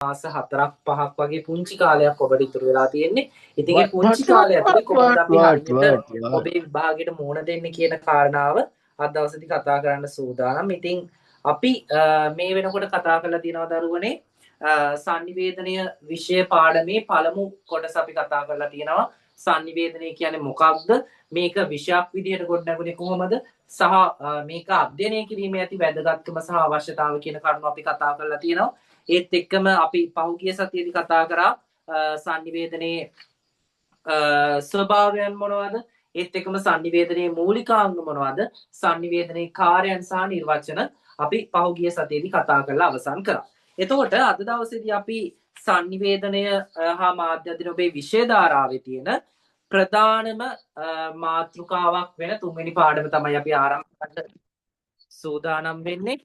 මාස 4ක් 5ක් වගේ පුංචි කාලයක් ඔබට ඉතුරු වෙලා තියෙන්නේ. ඉතින් මේ පුංචි කාලය ඇතුලේ කොහොමද අපි හරියට ඔබේ විභාගයට මුහුණ දෙන්නේ කියන කාරණාව අද දවසේදී කතා කරන්න සූදානම්. ඉතින් අපි මේ වෙනකොට කතා කරලා තියෙනවා දරුවනේ සංනිවේදනය විෂය පාඩමේ පළමු කොටස අපි කතා කරලා තියෙනවා. සංනිවේදනය කියන්නේ මොකක්ද? මේක විෂයක් විදිහට ගොඩනගුනේ කොහොමද? සහ මේක අධ්‍යයනය කිරීමේ ඇති වැදගත්කම සහ අවශ්‍යතාව කියන කරුණු අපි කතා කරලා තියෙනවා. ඒත් එක්කම අපි පහුගිය සතියේදී කතා කරා සංනිවේදනයේ ස්වභාවයන් මොනවද? ඒත් එක්කම සංනිවේදනයේ මූලිකාංග මොනවද? සංනිවේදනයේ කාර්යයන් සහ නිර්වචන අපි පහුගිය සතියේදී කතා කරලා අවසන් කරා. එතකොට අද දවසේදී අපි සංනිවේදනය හා මාධ්‍ය අධ්‍යයන ඔබේ විෂය ධාරාවේ තියෙන ප්‍රධානම මාතෘකාවක් වෙන තුන්වෙනි පාඩම තමයි අපි ආරම්භ කරන්න සූදානම් වෙන්නේ.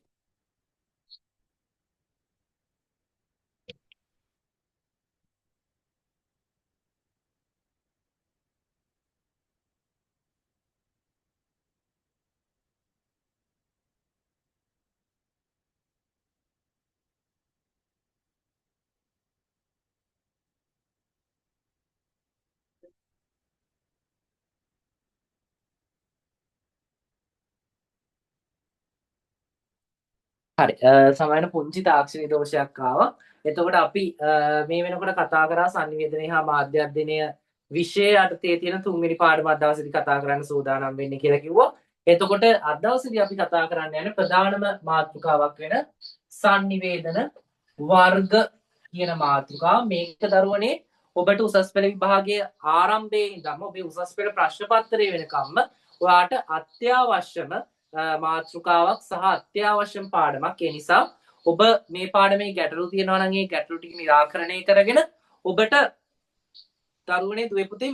හරි සමහරවිට පුංචි තාක්ෂණික දෝෂයක් ආවා. එතකොට අපි මේ වෙනකොට කතා කරා සංනිවේදනය හා මාධ්‍ය අධ්‍යයනය විෂය යටතේ තියෙන තුන්වෙනි පාඩම අද දවසේදී කතා කරන්න සූදානම් වෙන්නේ කියලා කිව්වා. එතකොට අද දවසේදී අපි කතා කරන්න යන ප්‍රධානම මාතෘකාවක් වෙන සංනිවේදන වර්ග කියන මාතෘකාව. මේක දරුවනේ ඔබට උසස් පෙළ විභාගයේ ආරම්භයේ ඉඳන්ම ඔබේ උසස් පෙළ ප්‍රශ්න පත්‍රය වෙනකම්ම ඔයාට අත්‍යවශ්‍යම මාතෘකාවක් සහ අත්‍යවශ්‍යම පාඩමක්. ඒ නිසා ඔබ මේ පාඩමේ ගැටලු තියෙනවා නම් ඒ ගැටලු ටික निराකරණය කරගෙන ඔබට දරුවනේ දුවේ පුතේ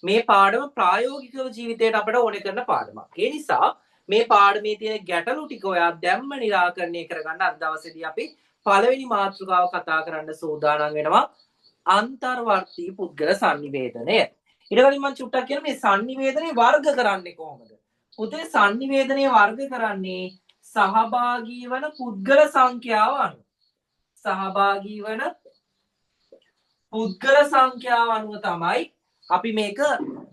මේ පාඩම ප්‍රායෝගිකව ජීවිතයට අපිට ඕනේ කරන පාඩමක්. ඒ නිසා මේ පාඩමේ තියෙන ගැටලු ටික ඔයා දැම්ම निराකරණය කරගන්න අද දවසේදී අපි පළවෙනි මාතෘකාව කතා කරන්න සූදානම් වෙනවා අන්තර්වර්තී පුද්ගල සංනිවේදනය. ඊට කලින් මම චුට්ටක් කියන මේ සංනිවේදනයේ වර්ග කරන්නේ කොහොමද? පුතේ සංනිවේදනය වර්ග කරන්නේ සහභාගී වන පුද්ගල සංඛ්‍යාව අනුව. සහභාගී වන පුද්ගල සංඛ්‍යාව අනුව තමයි අපි මේක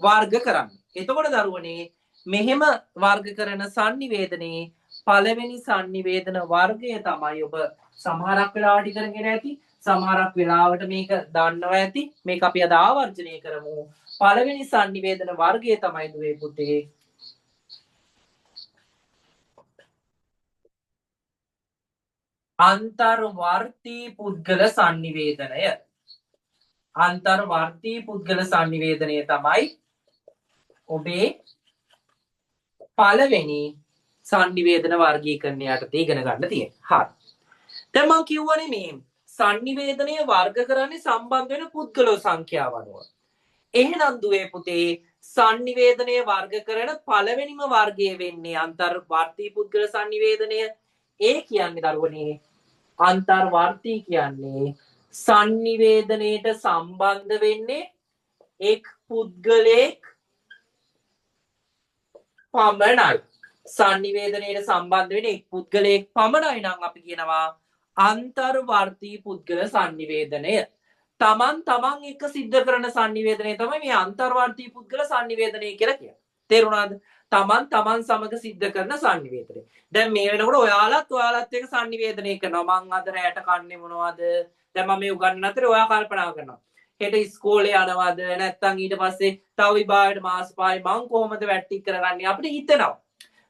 වර්ග කරන්නේ. එතකොට දරුවනේ මෙහෙම වර්ග කරන සංනිවේදනයේ පළවෙනි සංනිවේදන වර්ගය තමයි ඔබ සමහරක් වෙලාවට ඉගෙනගෙන ඇති. සමහරක් වෙලාවට මේක දන්නවා ඇති. මේක අපි අද ආවර්ජනය කරමු. පළවෙනි සංනිවේදන වර්ගය තමයි දුවේ පුතේ අන්තර්වර්තී පුද්ගල සංනිවේදනය. අන්තර්වර්තී පුද්ගල සංනිවේදනය තමයි ඔබේ පළවෙනි සංනිවේදන වර්ගීකරණය යටතේ ඉගෙන ගන්න තියෙන්නේ. හරි. දැන් මම කියවනේ මේ සංනිවේදනය වර්ග කරන්නේ සම්බන්ධ වෙන පුද්ගල සංඛ්‍යාව අනුව. එහෙනම් දුවේ පුතේ සංනිවේදනය වර්ග කරන පළවෙනිම වර්ගය වෙන්නේ අන්තර්වර්තී පුද්ගල සංනිවේදනය. ඒ කියන්නේ දරුවනේ අන්තර්වර්තී කියන්නේ සංනිවේදනයට සම්බන්ධ වෙන්නේ එක් පුද්ගලයෙක් පමණයි. සංනිවේදනයට සම්බන්ධ වෙන්නේ එක් පුද්ගලයෙක් පමණයි නම් අපි කියනවා අන්තර්වර්තී පුද්ගල සංනිවේදනය. තමන් එක්ක සිද්ධ කරන සංනිවේදනය තමයි මේ අන්තර්වර්තී පුද්ගල සංනිවේදනය කියලා කියන්නේ. තේරුණාද? තමන් සමග සිද්ධ කරන සංනිවේදනය. දැන් මේ වෙනකොට ඔයාලත් එක්ක සංනිවේදනය කරනවා. මං අද රැට කන්නේ මොනවද? දැන් මම මේ උගන්වන අතරේ ඔයා කල්පනා කරනවා. හෙට ඉස්කෝලේ යනවද? නැත්නම් ඊට පස්සේ තව විභාගයට මාස 5යි මං කොහොමද වැට්ටි කරගන්නේ? අපිට හිතෙනවා.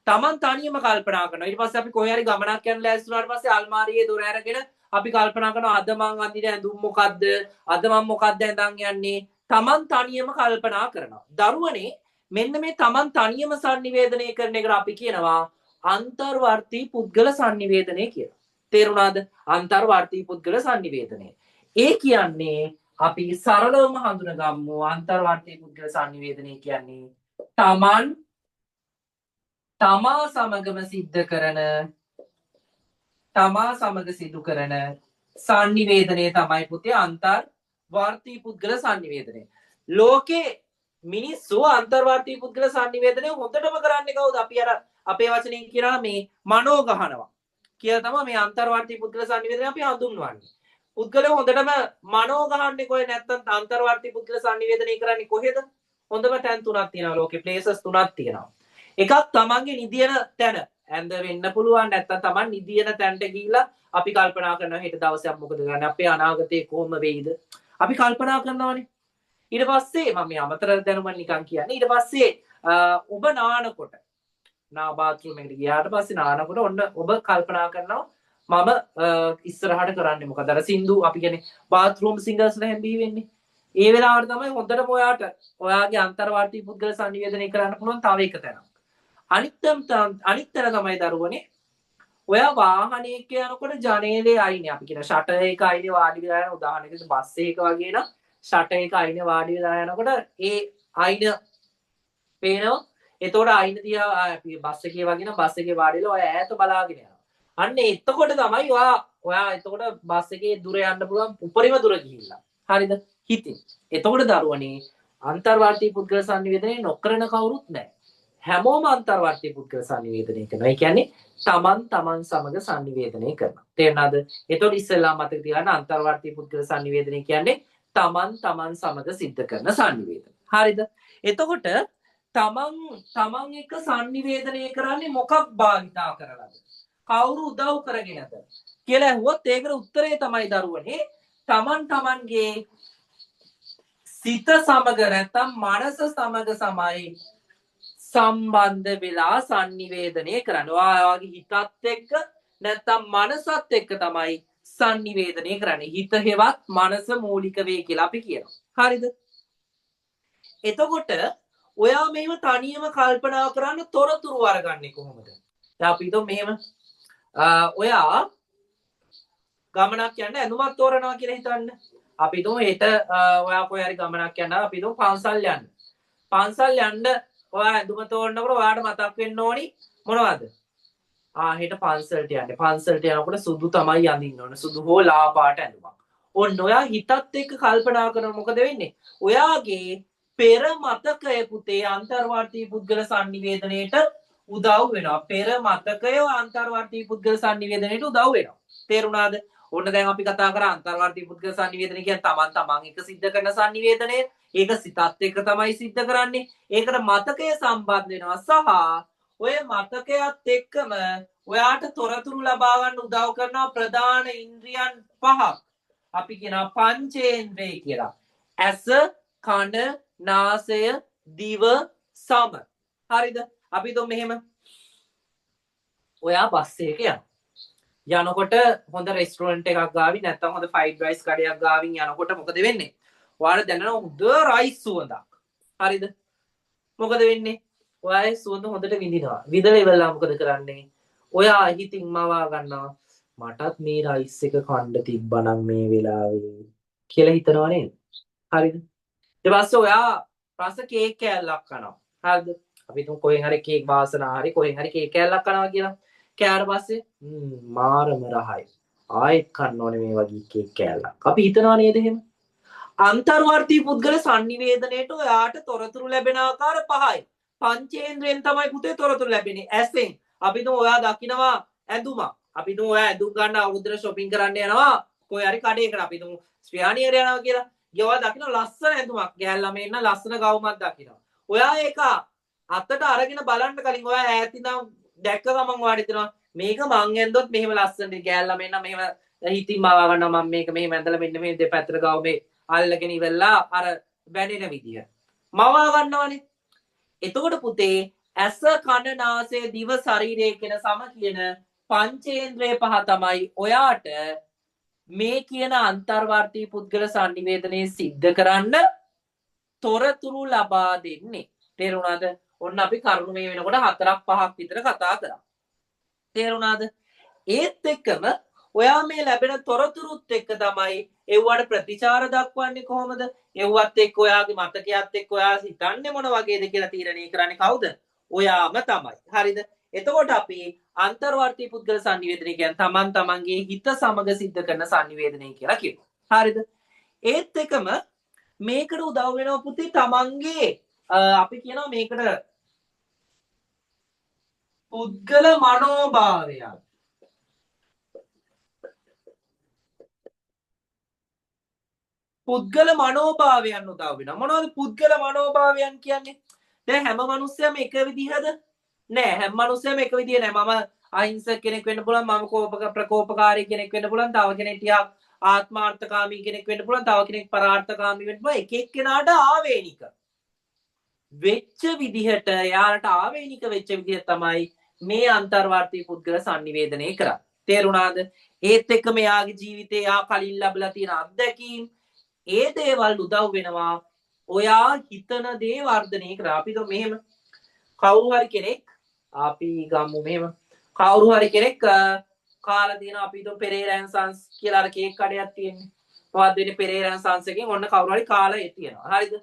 තමන් තනියම කල්පනා කරනවා. ඊට පස්සේ අපි කොහේ හරි ගමනක් යන ලෑස්ති වුණාට පස්සේ අල්මාරියේ දොර අරගෙන අපි කල්පනා කරනවා අද මං අඳින ඇඳුම් මොකද්ද? අද මං මොකද්ද ඇඳන් යන්නේ? තමන් තනියම කල්පනා කරනවා. දරුවනේ මෙන්න මේ තමන් තනියම සංනිවේදනය කරන එකට අපි කියනවා අන්තර්වර්තී පුද්ගල සංනිවේදනය කියලා. තේරුණාද? අන්තර්වර්තී පුද්ගල සංනිවේදනය. ඒ කියන්නේ අපි සරලවම හඳුනගමු අන්තර්වර්තී පුද්ගල සංනිවේදනය කියන්නේ තමා සමගම සිදු කරන සංනිවේදනය තමයි පුතේ අන්තර්වර්තී පුද්ගල සංනිවේදනය. ලෝකේ මිනිස්සු අන්තර්වර්තී පුද්ගල සංනිවේදනය හොඳටම කරන්නේ කවුද? අපි අර අපේ වචනෙන් කියනවා මේ මනෝ ගහනවා කියලා තමයි මේ අන්තර්වර්තී පුද්ගල සංනිවේදනය අපි හඳුන්වන්නේ. පුද්ගලයා හොඳටම මනෝ ගහන්නේ කොහෙ නැත්තම් අන්තර්වර්ති පුද්ගල සංනිවේදනය කරන්නේ කොහෙද? හොඳම තැන් තුනක් තියෙනවා ලෝකේ ප්ලේසස් තුනක් තියෙනවා. එකක් තමන්ගේ නිදියන තැන. ඇඳ වෙන්න පුළුවන් නැත්තම් තමන් නිදියන තැනට ගිහිල්ලා අපි කල්පනා කරනවා හෙට දවසක් මොකද කරන්නේ? අපේ අනාගතේ කොහොම වෙයිද? අපි කල්පනා කරනවානේ. ඊට පස්සේ මම මේ අමතර දැනුම නිකන් කියන්නේ. ඊට පස්සේ ඔබ නානකොට බාත්රූම් එකට ගියාට පස්සේ නානකොට ඔන්න ඔබ කල්පනා කරනවා මම ඉස්සරහට කරන්නේ මොකද? අර සින්දු අපි කියන්නේ බාත්රූම් සිංගර්ස්ලා හැම්බී වෙන්නේ. ඒ වෙලාවට තමයි හොඳටම ඔයාට ඔයාගේ අන්තර්වාර්ති පුද්ගල සංනිවේදනය කරන්න පුළුවන් තව එක තැනක්. අනිත් තැන තමයි දරුවනේ ඔයා වාහනයක යනකොට ජනේලේ අයිනේ අපි කියන ෂටර් එක අයිනේ වාඩි වෙලා යන උදාහරණයකට බස් එකක වගේ නම් ෂටර් එක අයිනේ වාඩි වෙලා යනකොට ඒ අයින පේනවා. එතකොට අයින තියා අපි බස් එකේ වගේ නම් බස් එකේ වාඩි වෙලා ඔය ඈත බලාගෙන යනවා. අන්න එතකොට තමයි ඔයා එතකොට බස් එකේ දුර යන්න පුළුවන් උපරිම දුර ගිහිල්ලා. හරිද? හිතින්. එතකොට දරුවනේ අන්තර්වාර්ති පුද්ගල සංනිවේදනය නොකරන කවුරුත් නැහැ. හැමෝම අන්තර්වාර්ති පුද්ගල සංනිවේදනය කරනවා. ඒ කියන්නේ තමන් සමග සංනිවේදනය කරනවා. තේරුණාද? එතකොට ඉස්සෙල්ලා මතක තියාගන්න අන්තර්වාර්ති පුද්ගල සංනිවේදනය කියන්නේ තමන් සමග සිද්ධ කරන සංනිවේදනය. හරිද? එතකොට තමන් එක සංනිවේදනය කරන්නේ මොකක් භාවිතා කරලාද? කවුරු උදව් කරගෙනද කියලා ඇහුවොත් ඒකට උත්තරේ තමයි දරුවනේ තමන්ගේ සිත සමග නැත්නම් මනස සමග සමයි සම්බන්ධ වෙලා සංනිවේදනය කරනවා. ඔයාගේ හිතත් එක්ක නැත්නම් මනසත් එක්ක තමයි සංනිවේදනය කරන්නේ. හිත හේවත් මනස මූලික වේ කියලා අපි කියනවා. හරිද? එතකොට ඔයා මේව තනියම කල්පනා කරන්න තොරතුරු අරගන්නේ කොහොමද? දැන් අපි හිතමු මෙහෙම ඔයා ගමනක් යන්න ඇඳුමක් තෝරනවා කියලා හිතන්න. අපි හිතමු හෙට ඔයා කොහේ හරි ගමනක් යනවා. අපි හිතමු පන්සල් යන්න. පන්සල් යන්න ඔයා ඇඳුම තෝරනකොට ඔයාට මතක් වෙන්න ඕනි මොනවද? හෙට පන්සලට යන්නේ. පන්සලට යනකොට සුදු තමයි අඳින්න ඕන. සුදු හෝ ලා පාට ඇඳුමක්. ඔන්න ඔයා හිතත් එක්ක කල්පනා කරන මොකද වෙන්නේ? ඔයාගේ පෙර මතකය පුතේ අන්තර්වාර්ති පුද්ගල සංනිවේදනයේට උදව් වෙනවා. පෙර මතකය අන්තර්වාර්ති පුද්ගල සංනිවේදනයේට උදව් වෙනවා. තේරුණාද? ඔන්න දැන් අපි කතා කරා අන්තර්වාර්ති පුද්ගල සංනිවේදනය කියන්නේ තමන් එක සිද්ධ කරන සංනිවේදනය. ඒක සිතත් එක්ක තමයි සිද්ධ කරන්නේ. ඒකට මතකය සම්බන්ධ වෙනවා සහ ඔය මතකයත් එක්කම ඔයාට තොරතුරු ලබා ගන්න උදව් කරන ප්‍රධාන ඉන්ද්‍රියන් පහක් අපි කියනවා පංචේන්ද්‍රය කියලා. ඇස, කන, නාසය, දිව, සම. හරිද? අපි හිතමු මෙහෙම. ඔයා බස් එකක යනවා. යනකොට හොඳ රෙස්ටුරන්ට් එකක් ගාවින් නැත්නම් හොඳ ෆ්‍රයිඩ් රයිස් කඩයක් ගාවින් යනකොට මොකද වෙන්නේ? ඔයාලා දැනෙන හොඳ රයිස් සුවඳක්. හරිද? මොකද වෙන්නේ? ඔයා සුවඳ හොඳට විඳිනවා. විඳලා ඉවරලා මොකද කරන්නේ? ඔයා හිතින් මවා ගන්නවා මටත් මේ රයිස් එක කන්න තිබ්බනම් මේ වෙලාවේ කියලා හිතනවා නේද? හරිද? ඊට පස්සේ ඔයා රස කේක් කෑල්ලක් කනවා. හරිද? අපි තුන් කොහෙන් හරි කේක් වාසනා හරි කොහෙන් හරි කේක් කෑල්ලක් කනවා කියලා. කෑවට පස්සේ මාරම රහයි. ආයෙත් කන්න ඕනේ මේ වගේ කේක් කෑල්ලක්. අපි හිතනවා නේද එහෙම? අන්තර්වාර්ති පුද්ගල සංනිවේදනයේට ඔයාට තොරතුරු ලැබෙන ආකාර පහයි. පංචේන්ද්‍රයෙන් තමයි පුතේ තොරතුරු ලැබෙන්නේ. ඇසෙන් අපි තුන් ඔයා දකිනවා ඇඳුමක්. අපි තුන් ඔයා ඇඳුම් ගන්න අවුරුද්දට shopping කරන්න යනවා. කොහේ හරි කඩේකට අපි තුන් ස්පියානියර යනවා කියලා. ගියවා දකින්න ලස්සන ඇඳුමක්. ගෑල් ළමයි ඉන්න ලස්සන ගවුමක් දකිනවා. ඔයා ඒක අතට අරගෙන බලන්න කලින් ඔයා ඈත ඉඳන් දැක්ක ගමන් වාඩි වෙනවා. මේක මං ඇඳොත් මෙහෙම ලස්සනද ගෑල් ළමයි ඉන්න මෙහෙම හිතින් මවා ගන්නවා මම මේක මෙහෙම ඇඳලා මෙන්න මේ දෙපැත්තට ගාව මේ අල්ලගෙන ඉවරලා අර බැනෙන විදිය. මවා ගන්නවනේ. එතකොට පුතේ ඇස කන නාසය දිව ශරීරය කියන සම කියන පංචේන්ද්‍රය පහ තමයි ඔයාට මේ කියන අන්තර්වාර්ති පුද්ගල සංනිවේදනයේ සිද්ධ කරන්න තොරතුරු ලබා දෙන්නේ. තේරුණාද? ඔන්න අපි කරුණු මේ වෙනකොට 4ක් 5ක් විතර කතා කරා. තේරුණාද? ඒත් එක්කම ඔයා මේ ලැබෙන තොරතුරුත් එක්ක තමයි එව්වට ප්‍රතිචාර දක්වන්නේ කොහොමද? එව්වත් එක්ක ඔයාගේ මතකයත් එක්ක ඔයා හිතන්නේ මොන වගේද කියලා තීරණය කරන්නේ කවුද? ඔයාම තමයි. හරිද? එතකොට අපි අන්තර්වාර්ති පුද්ගල සංනිවේදනය කියන්නේ තමන්ගේ හිත සමග සිද්ධ කරන සංනිවේදනය කියලා කියනවා. හරිද? ඒත් එකම මේකට උදව් වෙනවා පුතේ තමන්ගේ අපි කියනවා මේකට පුද්ගල මනෝභාවයක්. පුද්ගල මනෝභාවයන් උදව් වෙනවා. මොනවද පුද්ගල මනෝභාවයන් කියන්නේ? දැන් හැම මිනිස්සයම එක විදිහද? නෑ. හැම මිනිස්සයම එක විදිහ නෑ. මම අහිංසක කෙනෙක් වෙන්න පුළුවන්. මම ප්‍රකෝපකාරී කෙනෙක් වෙන්න පුළුවන්. තව කෙනෙක් ටිකක් ආත්මාර්ථකාමී කෙනෙක් වෙන්න පුළුවන්. තව කෙනෙක් පරාර්ථකාමී වෙන්න පුළුවන්. එක එක්කෙනාට ආවේනික වෙච්ච විදිහට යාලට ආවේනික වෙච්ච විදිහ තමයි මේ අන්තර්වාර්තී පුද්ගල sannivedanaya කරන්නේ. තේරුණාද? ඒත් එක්ක මෙයාගේ ජීවිතේ යා කලින් ලැබලා තියෙන අත්දැකීම් ඒ දේවල් උදව් වෙනවා ඔයා හිතන දේ වර්ධනය කරා. අපි તો මෙහෙම කවුරු හරි කෙනෙක් අපි ගමු මෙහෙම කවුරු හරි කෙනෙක් කාලා තියෙන අපි તો පෙරේරාන් සංස් කියලා අර කේක් කඩයක් තියෙන්නේ. මොකක්ද වෙන්නේ පෙරේරාන් සංස් එකෙන් ඔන්න කවුරු හරි කාලා ඒ තියෙනවා. හරිද?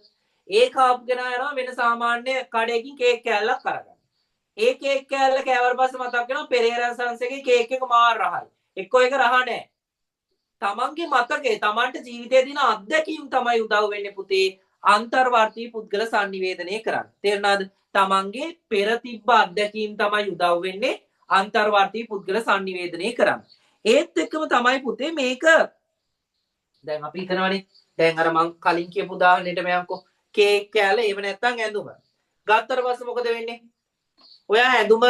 ඒ කාපු කෙනා යනවා වෙන සාමාන්‍ය කඩයකින් කේක් කෑල්ලක් අරගන්න. ඒ කේක් කෑල්ල කෑවට පස්සේ මතක් වෙනවා පෙරේරාන් සංස් එකේ කේක් එක මාර රහයි. එක්කෝ එක රහ නැහැ. තමන්ගේ මතකේ තමන්ට ජීවිතයේ දින අත්දැකීම් තමයි උදව් වෙන්නේ පුතේ අන්තර්වාර්තී පුද්ගල sannivedanaya කරන්න. තේරුණාද? තමන්ගේ පෙර තිබ්බ අත්දැකීම් තමයි උදව් වෙන්නේ අන්තර්වාර්තී පුද්ගල sannivedanaya කරන්න. ඒත් එක්කම තමයි පුතේ මේක දැන් අපි හිතනවානේ දැන් අර මං කලින් කියපු උදාහරණෙට මයන්කෝ කේක් කෑල්ල එහෙම නැත්නම් ඇඳුම. ගත්තට පස්සේ මොකද වෙන්නේ? ඔයා ඇඳුම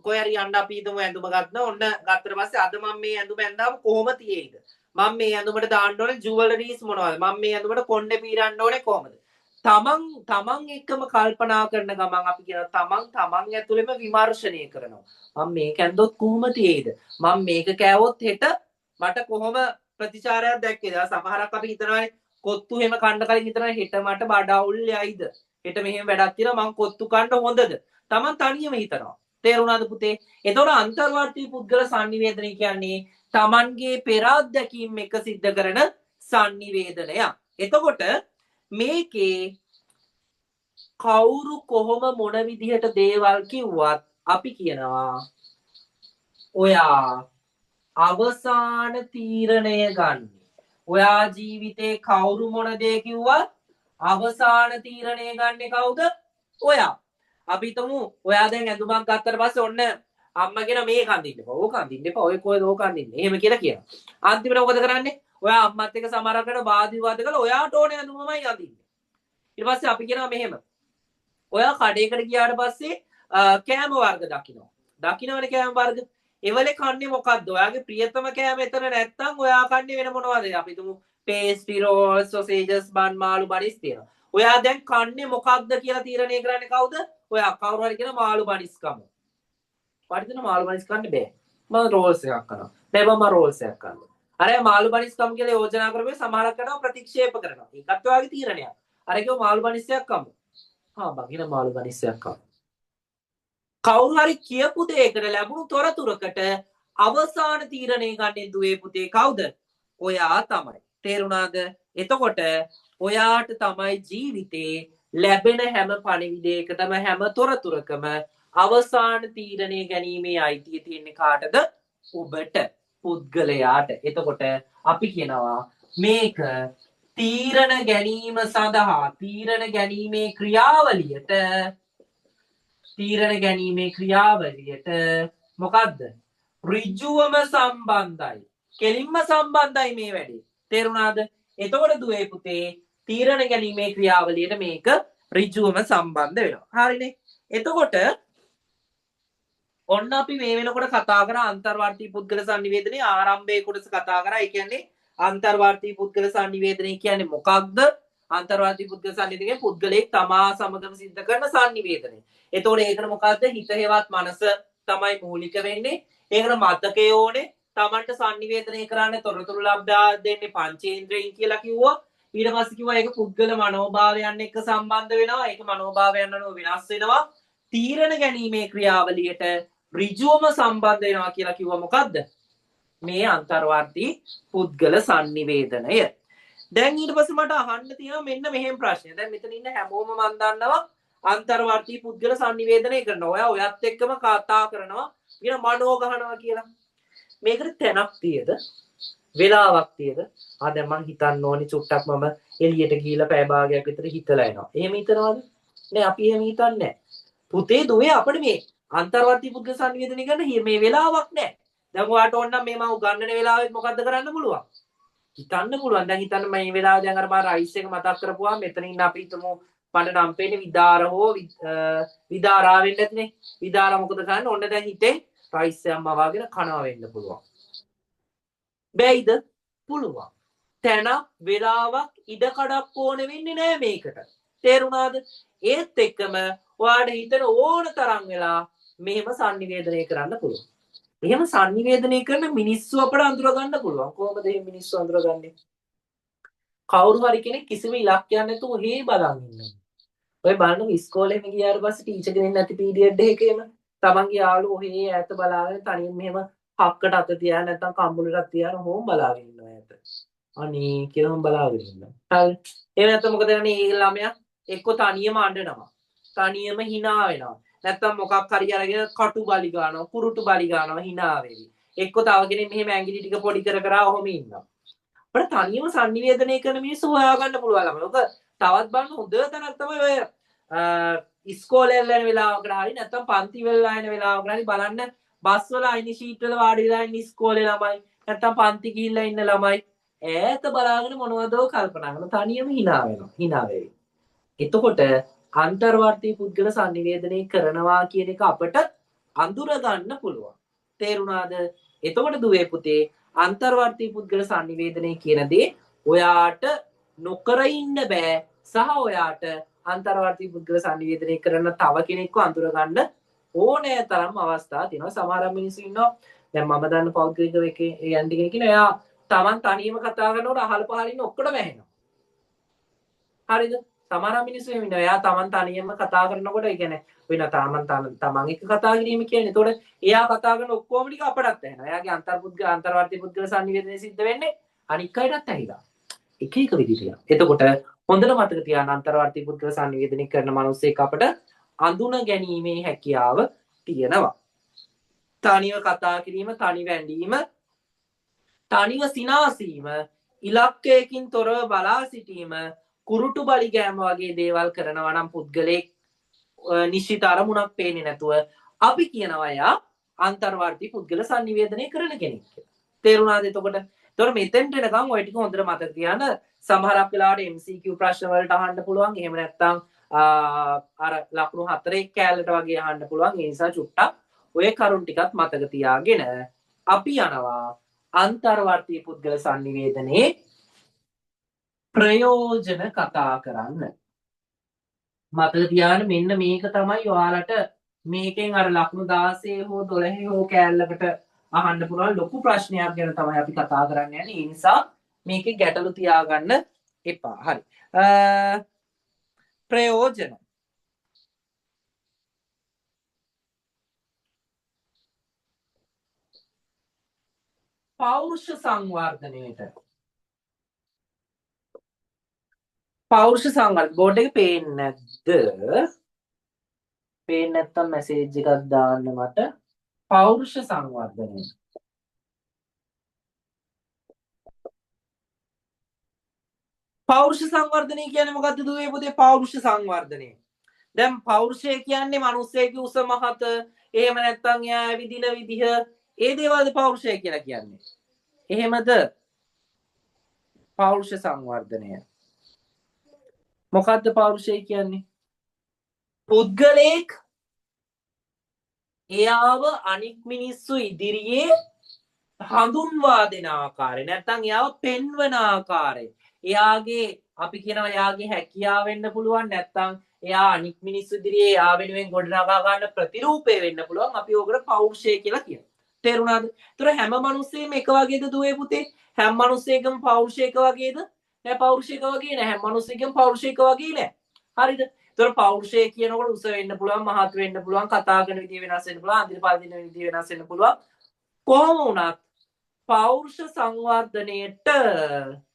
කොහේ හරි යන්න අපි හිතමු ඇඳුම ගන්න. ඔන්න ගත්තට පස්සේ අද මම මේ ඇඳුම ඇඳාම කොහොම තියෙයිද? මම මේ ඇඳුමට දාන්න ඕනේ ජුවලරීස් මොනවද? මම මේ ඇඳුමට කොණ්ඩේ පීරන්න ඕනේ කොහොමද? තමන් එක්කම කල්පනා කරන ගමන් අපි කියනවා තමන් ඇතුළෙම විමර්ශනය කරනවා. මම මේක ඇඳොත් කොහොම තියෙයිද? මම මේක කෑවොත් හෙට මට කොහොම ප්‍රතිචාරයක් දැක්කේද? සමහරක් අපි හිතනවානේ කොත්තු එහෙම කන්න කලින් හිතනවා හෙට මට බඩ අවුල් යයිද? හෙට මෙහෙම වැඩක් තියෙනවා මං කොත්තු කන්න හොඳද? තමන් තනියම හිතනවා. තේරුණාද පුතේ? එතකොට අන්තර්වාර්තී පුද්ගල sannivedanaya කියන්නේ තමන්ගේ පෙර අත්දැකීම් එක සිද්ධ කරන sannivedanaya. එතකොට මේකේ කවුරු කොහොම මොන විදිහට දේවල් කිව්වත් අපි කියනවා ඔයා අවසාන තීරණය ගන්න. ඔයා ජීවිතේ කවුරු මොන දේ කිව්වත් අවසාන තීරණය ගන්නේ කවුද? ඔයා. අපි හිතමු ඔයා දැන් ඇඳුමක් ගත්තට පස්සේ ඔන්න අම්මා කියන මේක අඳින්න එපා. ඕක අඳින්න එපා. ඔය කොහෙද ඕක අඳින්නේ? එහෙම කියලා කියනවා. අන්තිමට මොකද කරන්නේ? ඔයා අම්මත් එක්ක සමහරකට වාද විවාද කරලා ඔයාට ඕනේ ඇඳුමමයි අඳින්නේ. ඊට පස්සේ අපි කියනවා මෙහෙම. ඔයා කඩේකට ගියාට පස්සේ කෑම වර්ග දකින්නවා. දකින්නවනේ කෑම වර්ග. එවලේ කන්නේ මොකද්ද? ඔයාගේ ප්‍රියතම කෑම එතන නැත්තම් ඔයා කන්නේ වෙන මොනවද? අපි හිතමු පේස්ට්‍රි රෝල්, සොසේජස්, බන් මාළු බනිස් තියෙනවා. ඔයා දැන් කන්නේ මොකක්ද කියලා තීරණය කරන්නේ කවුද? ඔයා කවුරු හරි කියන මාළු බනිස් කමු. වටින මාළු බනිස් කන්න බෑ. මම රෝල්ස් එකක් කරනවා. බෑ මම රෝල්ස් එකක් කරනවා. අර මාළු බනිස් කමු කියලා යෝජනා කරපුවේ සමහරක් කරනවා ප්‍රතික්ෂේප කරනවා. ඒකත් ඔයාගේ තීරණයක්. අර කිව්ව මාළු බනිස් එකක් කමු. බගින මාළු බනිස් එකක් කමු. කවුරු හරි කියපු දෙයකට ලැබුණු තොරතුරකට අවසාන තීරණය ගන්න දුවේ පුතේ කවුද? ඔයා තමයි. තේරුණාද? එතකොට ඔයාට තමයි ජීවිතේ ලැබෙන හැම පණිවිඩයකටම හැම තොරතුරකම අවසාන තීරණය ගැනීමේ අයිතිය තියෙන්නේ කාටද? ඔබට, පුද්ගලයාට. එතකොට අපි කියනවා මේක තීරණ ගැනීම සඳහා තීරණ ගැනීමේ ක්‍රියාවලියට මොකද්ද? ඍජුවම සම්බන්ධයි. කෙලින්ම සම්බන්ධයි මේ වැඩේ. තේරුණාද? එතකොට දුවේ පුතේ තීරණ ගැනීමේ ක්‍රියාවලියට මේක ඍජුවම සම්බන්ධ වෙනවා. හරිනේ. එතකොට ඔන්න අපි මේ වෙනකොට කතා කරා අන්තර්වාර්තී පුද්ගල sannivedanaya ආරම්භයේ කොටස කතා කරා. ඒ කියන්නේ අන්තර්වාර්තී පුද්ගල sannivedanaya කියන්නේ මොකක්ද? අන්තර්වාර්තී පුද්ගල sannivedanaya පුද්ගලයෙක් තමා සමගම සිද්ධ කරන sannivedanaya. එතකොට ඒකට මොකද්ද? හිත හේවත් මනස තමයි මූලික වෙන්නේ. ඒකට මතකය ඕනේ. තමන්ට sannivedanaya කරන්න තොරතුරු ලබා දෙන්නේ පංචේන්ද්‍රයන් කියලා කිව්වා. ඊට පස්සේ කිව්වා ඒක පුද්ගල මනෝභාවයන් එක්ක සම්බන්ධ වෙනවා. ඒක මනෝභාවයන් අනුව වෙනස් වෙනවා. තීරණ ගැනීමේ ක්‍රියාවලියට ඍජුවම සම්බන්ධ වෙනවා කියලා කිව්වා මොකද්ද? මේ අන්තර්වාර්තී පුද්ගල sannivedanaya. දැන් ඊට පස්සේ මට අහන්න තියෙනවා මෙන්න මෙහෙම ප්‍රශ්නයක්. දැන් මෙතන ඉන්න හැමෝම මම දන්නවා අන්තර්වාර්තී පුද්ගල sannivedanaya කරනවා. ඔයා ඔයත් එක්කම කතා කරනවා. කියන මනෝ ගහනවා කියලා. මේකට තැනක් තියද? වෙලාවක් තියද? දැන් මං හිතන්න ඕනි චුට්ටක් මම එළියට ගිහිල්ලා පැය භාගයක් විතර හිතලා එනවා. එහෙම හිතනවද? නෑ අපි එහෙම හිතන්නේ නෑ. පුතේ දුවේ අපිට මේ අන්තර්වාර්තී පුද්ගල sannivedanaya කරන්න මේ වෙලාවක් නෑ. දැන් ඔයාට ඕන නම් මේ මම උගන්වන වෙලාවෙත් මොකද්ද කරන්න පුළුවන්? හිතන්න පුළුවන්. දැන් හිතන්න මේ වෙලාවේ දැන් අර මම රයිස් එක මතක් කරපුවා මෙතනින් අපි හිතමු පණ නම් පේන්නේ විදාර හෝ විදාරා වෙන්න ඇතිනේ. විදාරා මොකද කරන්නේ? ඔන්න දැන් හිතේ රයිස් එකක් මවාගෙන කනවා වෙන්න පුළුවන්. බැයිද? පුළුවන්. තැනක් වෙලාවක් ඉඩකඩක් ඕන වෙන්නේ නෑ මේකට. තේරුණාද? ඒත් එක්කම ඔයාට හිතන ඕන තරම් වෙලා මෙහෙම sannivedanaya කරන්න පුළුවන්. එහෙම sannivedanaya කරන මිනිස්සු අපට අඳුර ගන්න පුළුවන්. කොහොමද මේ මිනිස්සු අඳුරගන්නේ? කවුරු හරි කෙනෙක් කිසිම ඉලක්කයක් නැතුව හේ බලන් ඉන්නවා. ඔය බලන්න ඉස්කෝලේම ගියාට පස්සේ ටීචර් කෙනෙක් නැති පීරියඩ් එකේම තමන්ගේ යාළුවෝ ඔහේ ඈත බලාගෙන තනියම මෙහෙම හක්කට අත තියාගෙන නැත්නම් කම්බුලටත් තියාගෙන හොම් බලාගෙන ඉන්නවා ඈත. අනේ කියලා බලාගෙන ඉන්නවා. හරි. ඒ නැත්නම් මොකද කරන්නේ? ඒ ළමයා එක්ක තනියම අඬනවා. තනියම hina වෙනවා. නැත්නම් මොකක් හරි අරගෙන කටු බලි ගන්නවා, කුරුටු බලි ගන්නවා hina වෙවි. එක්ක තව කෙනෙක් මෙහෙම ඇඟිලි ටික පොඩි කර කර ඔහොම ඉන්නවා. අපිට තනියම sannivedanaya කරන මිනිස්සු හොයාගන්න පුළුවන් ළමයි. ඔක තවත් බලන්න හොඳ තැනක් තමයි ඔය ඉස්කෝලේ යන වෙලාවකට හරි නැත්නම් පන්ති වල යන වෙලාවකට හරි බලන්න බස් වල අයිනි ෂීට් වල වාඩි වෙලා ඉන්න ඉස්කෝලේ ළමයි නැත්නම් පන්ති ගිහිල්ලා ඉන්න ළමයි ඈත බලාගෙන මොනවදෝ කල්පනා කරන තනියම hina වෙනවා. hina වෙවි. එතකොට අන්තර්වර්තී පුද්ගල sannivedanaya කරනවා කියන එක අපට අඳුර ගන්න පුළුවන්. තේරුණාද? එතකොට දුවේ පුතේ අන්තර්වර්තී පුද්ගල sannivedanaya කියන දේ ඔයාට නොකර ඉන්න බෑ සහ ඔයාට අන්තර්වර්තී පුද්ගල sannivedanaya කරන තව කෙනෙක්ව අඳුර ගන්න ඕනෑ තරම් අවස්ථා තියෙනවා. සමහර මිනිස්සු ඉන්නවා දැන් මම දන්න පෞද්ගලික එකේ ඒ යන්ටි කෙනෙක් ඉන්නවා. එයා Taman තනියම කතා කරනකොට අහල පහල ඉන්න ඔක්කොටම ඇහෙනවා. හරිද? සමහර මිනිස්සු එහෙම ඉන්නවා. එයා Taman තනියම කතා කරනකොට ඒ කියන්නේ වෙන තමන් එක්ක කතා කිරීම කියන්නේ. ඒතකොට එයා කතා කරන ඔක්කොම ටික අපටත් ඇහෙනවා. එයාගේ අන්තර්වර්තී පුද්ගල sannivedanaya සිද්ධ වෙන්නේ අනික් අයටත් ඇහිලා. එක එක විදිහට. එතකොට හොඳට මතක තියාගන්න අන්තර්වර්තී පුද්ගල sannivedanaya කරන මිනිස්සෙක් අපට අඳුන ගැනීමේ හැකියාව තියෙනවා. තනිව කතා කිරීම, තනි වැඳීම, තනිව සිනාසීම, ඉලක්කයකින් තොරව බලා සිටීම, කුරුටු බලි ගෑම වගේ දේවල් කරනවා නම් පුද්ගලෙක් නිශ්චිත අරමුණක් පේන්නේ නැතුව අපි කියනවා යා අන්තර්වර්තී පුද්ගල sannivedanaya කරන කෙනෙක් කියලා. තේරුණාද එතකොට? එතකොට මෙතෙන්ට එනකම් ඔය ටික හොඳට මතක තියාගන්න. සමහරක් වෙලාවට MCQ ප්‍රශ්න වලට අහන්න පුළුවන්. එහෙම නැත්නම් අර ලකුණු 4 කෑල්ලට වගේ අහන්න පුළුවන්. ඒ නිසා චුට්ටක් ඔය කරුණ ටිකත් මතක තියාගෙන අපි යනවා අන්තර්වර්තී පුද්ගල sannivedanaya ප්‍රයෝජන කතා කරන්න. මතක තියාගන්න මෙන්න මේක තමයි ඔයාලට මේකෙන් අර ලකුණු 16 හෝ 12 හෝ කෑල්ලකට අහන්න පුළුවන් ලොකු ප්‍රශ්නයක් ගැන තමයි අපි කතා කරන්න යන්නේ. ඒ නිසා මේකේ ගැටලු තියාගන්න එපා. හරි. ප්‍රයෝජන. පෞරුෂ සංවර්ධනයට. පෞරුෂ සංවර්ධන බෝඩ් එකේ පේන්නේ නැද්ද? පේන්නේ නැත්තම් මැසේජ් එකක් දාන්න මට. පෞරුෂ සංවර්ධනය. පෞරුෂ සංවර්ධනය කියන්නේ මොකද්ද දුවේ පුතේ? පෞරුෂ සංවර්ධනය. දැන් පෞරුෂය කියන්නේ මිනිස්සෙගේ උස මහත, එහෙම නැත්නම් එයා ඇවිදින විදිහ, ඒ දේවල්ද පෞරුෂය කියලා කියන්නේ. එහෙමද? පෞරුෂ සංවර්ධනය. මොකද්ද පෞරුෂය කියන්නේ? පුද්ගලයෙක් එයාව අනික් මිනිස්සු ඉදිරියේ හඳුන්වා දෙන ආකාරය නැත්නම් එයාව පෙන්වන ආකාරය. එයාගේ අපි කියනවා එයාගේ හැකියාව වෙන්න පුළුවන් නැත්නම් එයා අනික් මිනිස්සු ඉදිරියේ එයා වෙනුවෙන් ගොඩනගා ගන්න ප්‍රතිරූපය වෙන්න පුළුවන්. අපි ඕකට පෞරුෂය කියලා කියනවා. තේරුණාද? ඒතර හැම මිනිස්සෙම එක වගේද දුවේ පුතේ? හැම මිනිස්සෙකම පෞරුෂය එක වගේද? නෑ පෞරුෂය එක වගේ නෑ. හැම මිනිස්සෙකම පෞරුෂය එක වගේ නෑ. හරිද? ඒතර පෞරුෂය කියනකොට උස වෙන්න පුළුවන්, මහත් වෙන්න පුළුවන්, කතා කරන විදිය වෙනස් වෙන්න පුළුවන්, අඳින පළඳින විදිය වෙනස් වෙන්න පුළුවන්. කොහොම වුණත් පෞරුෂ සංවර්ධනයට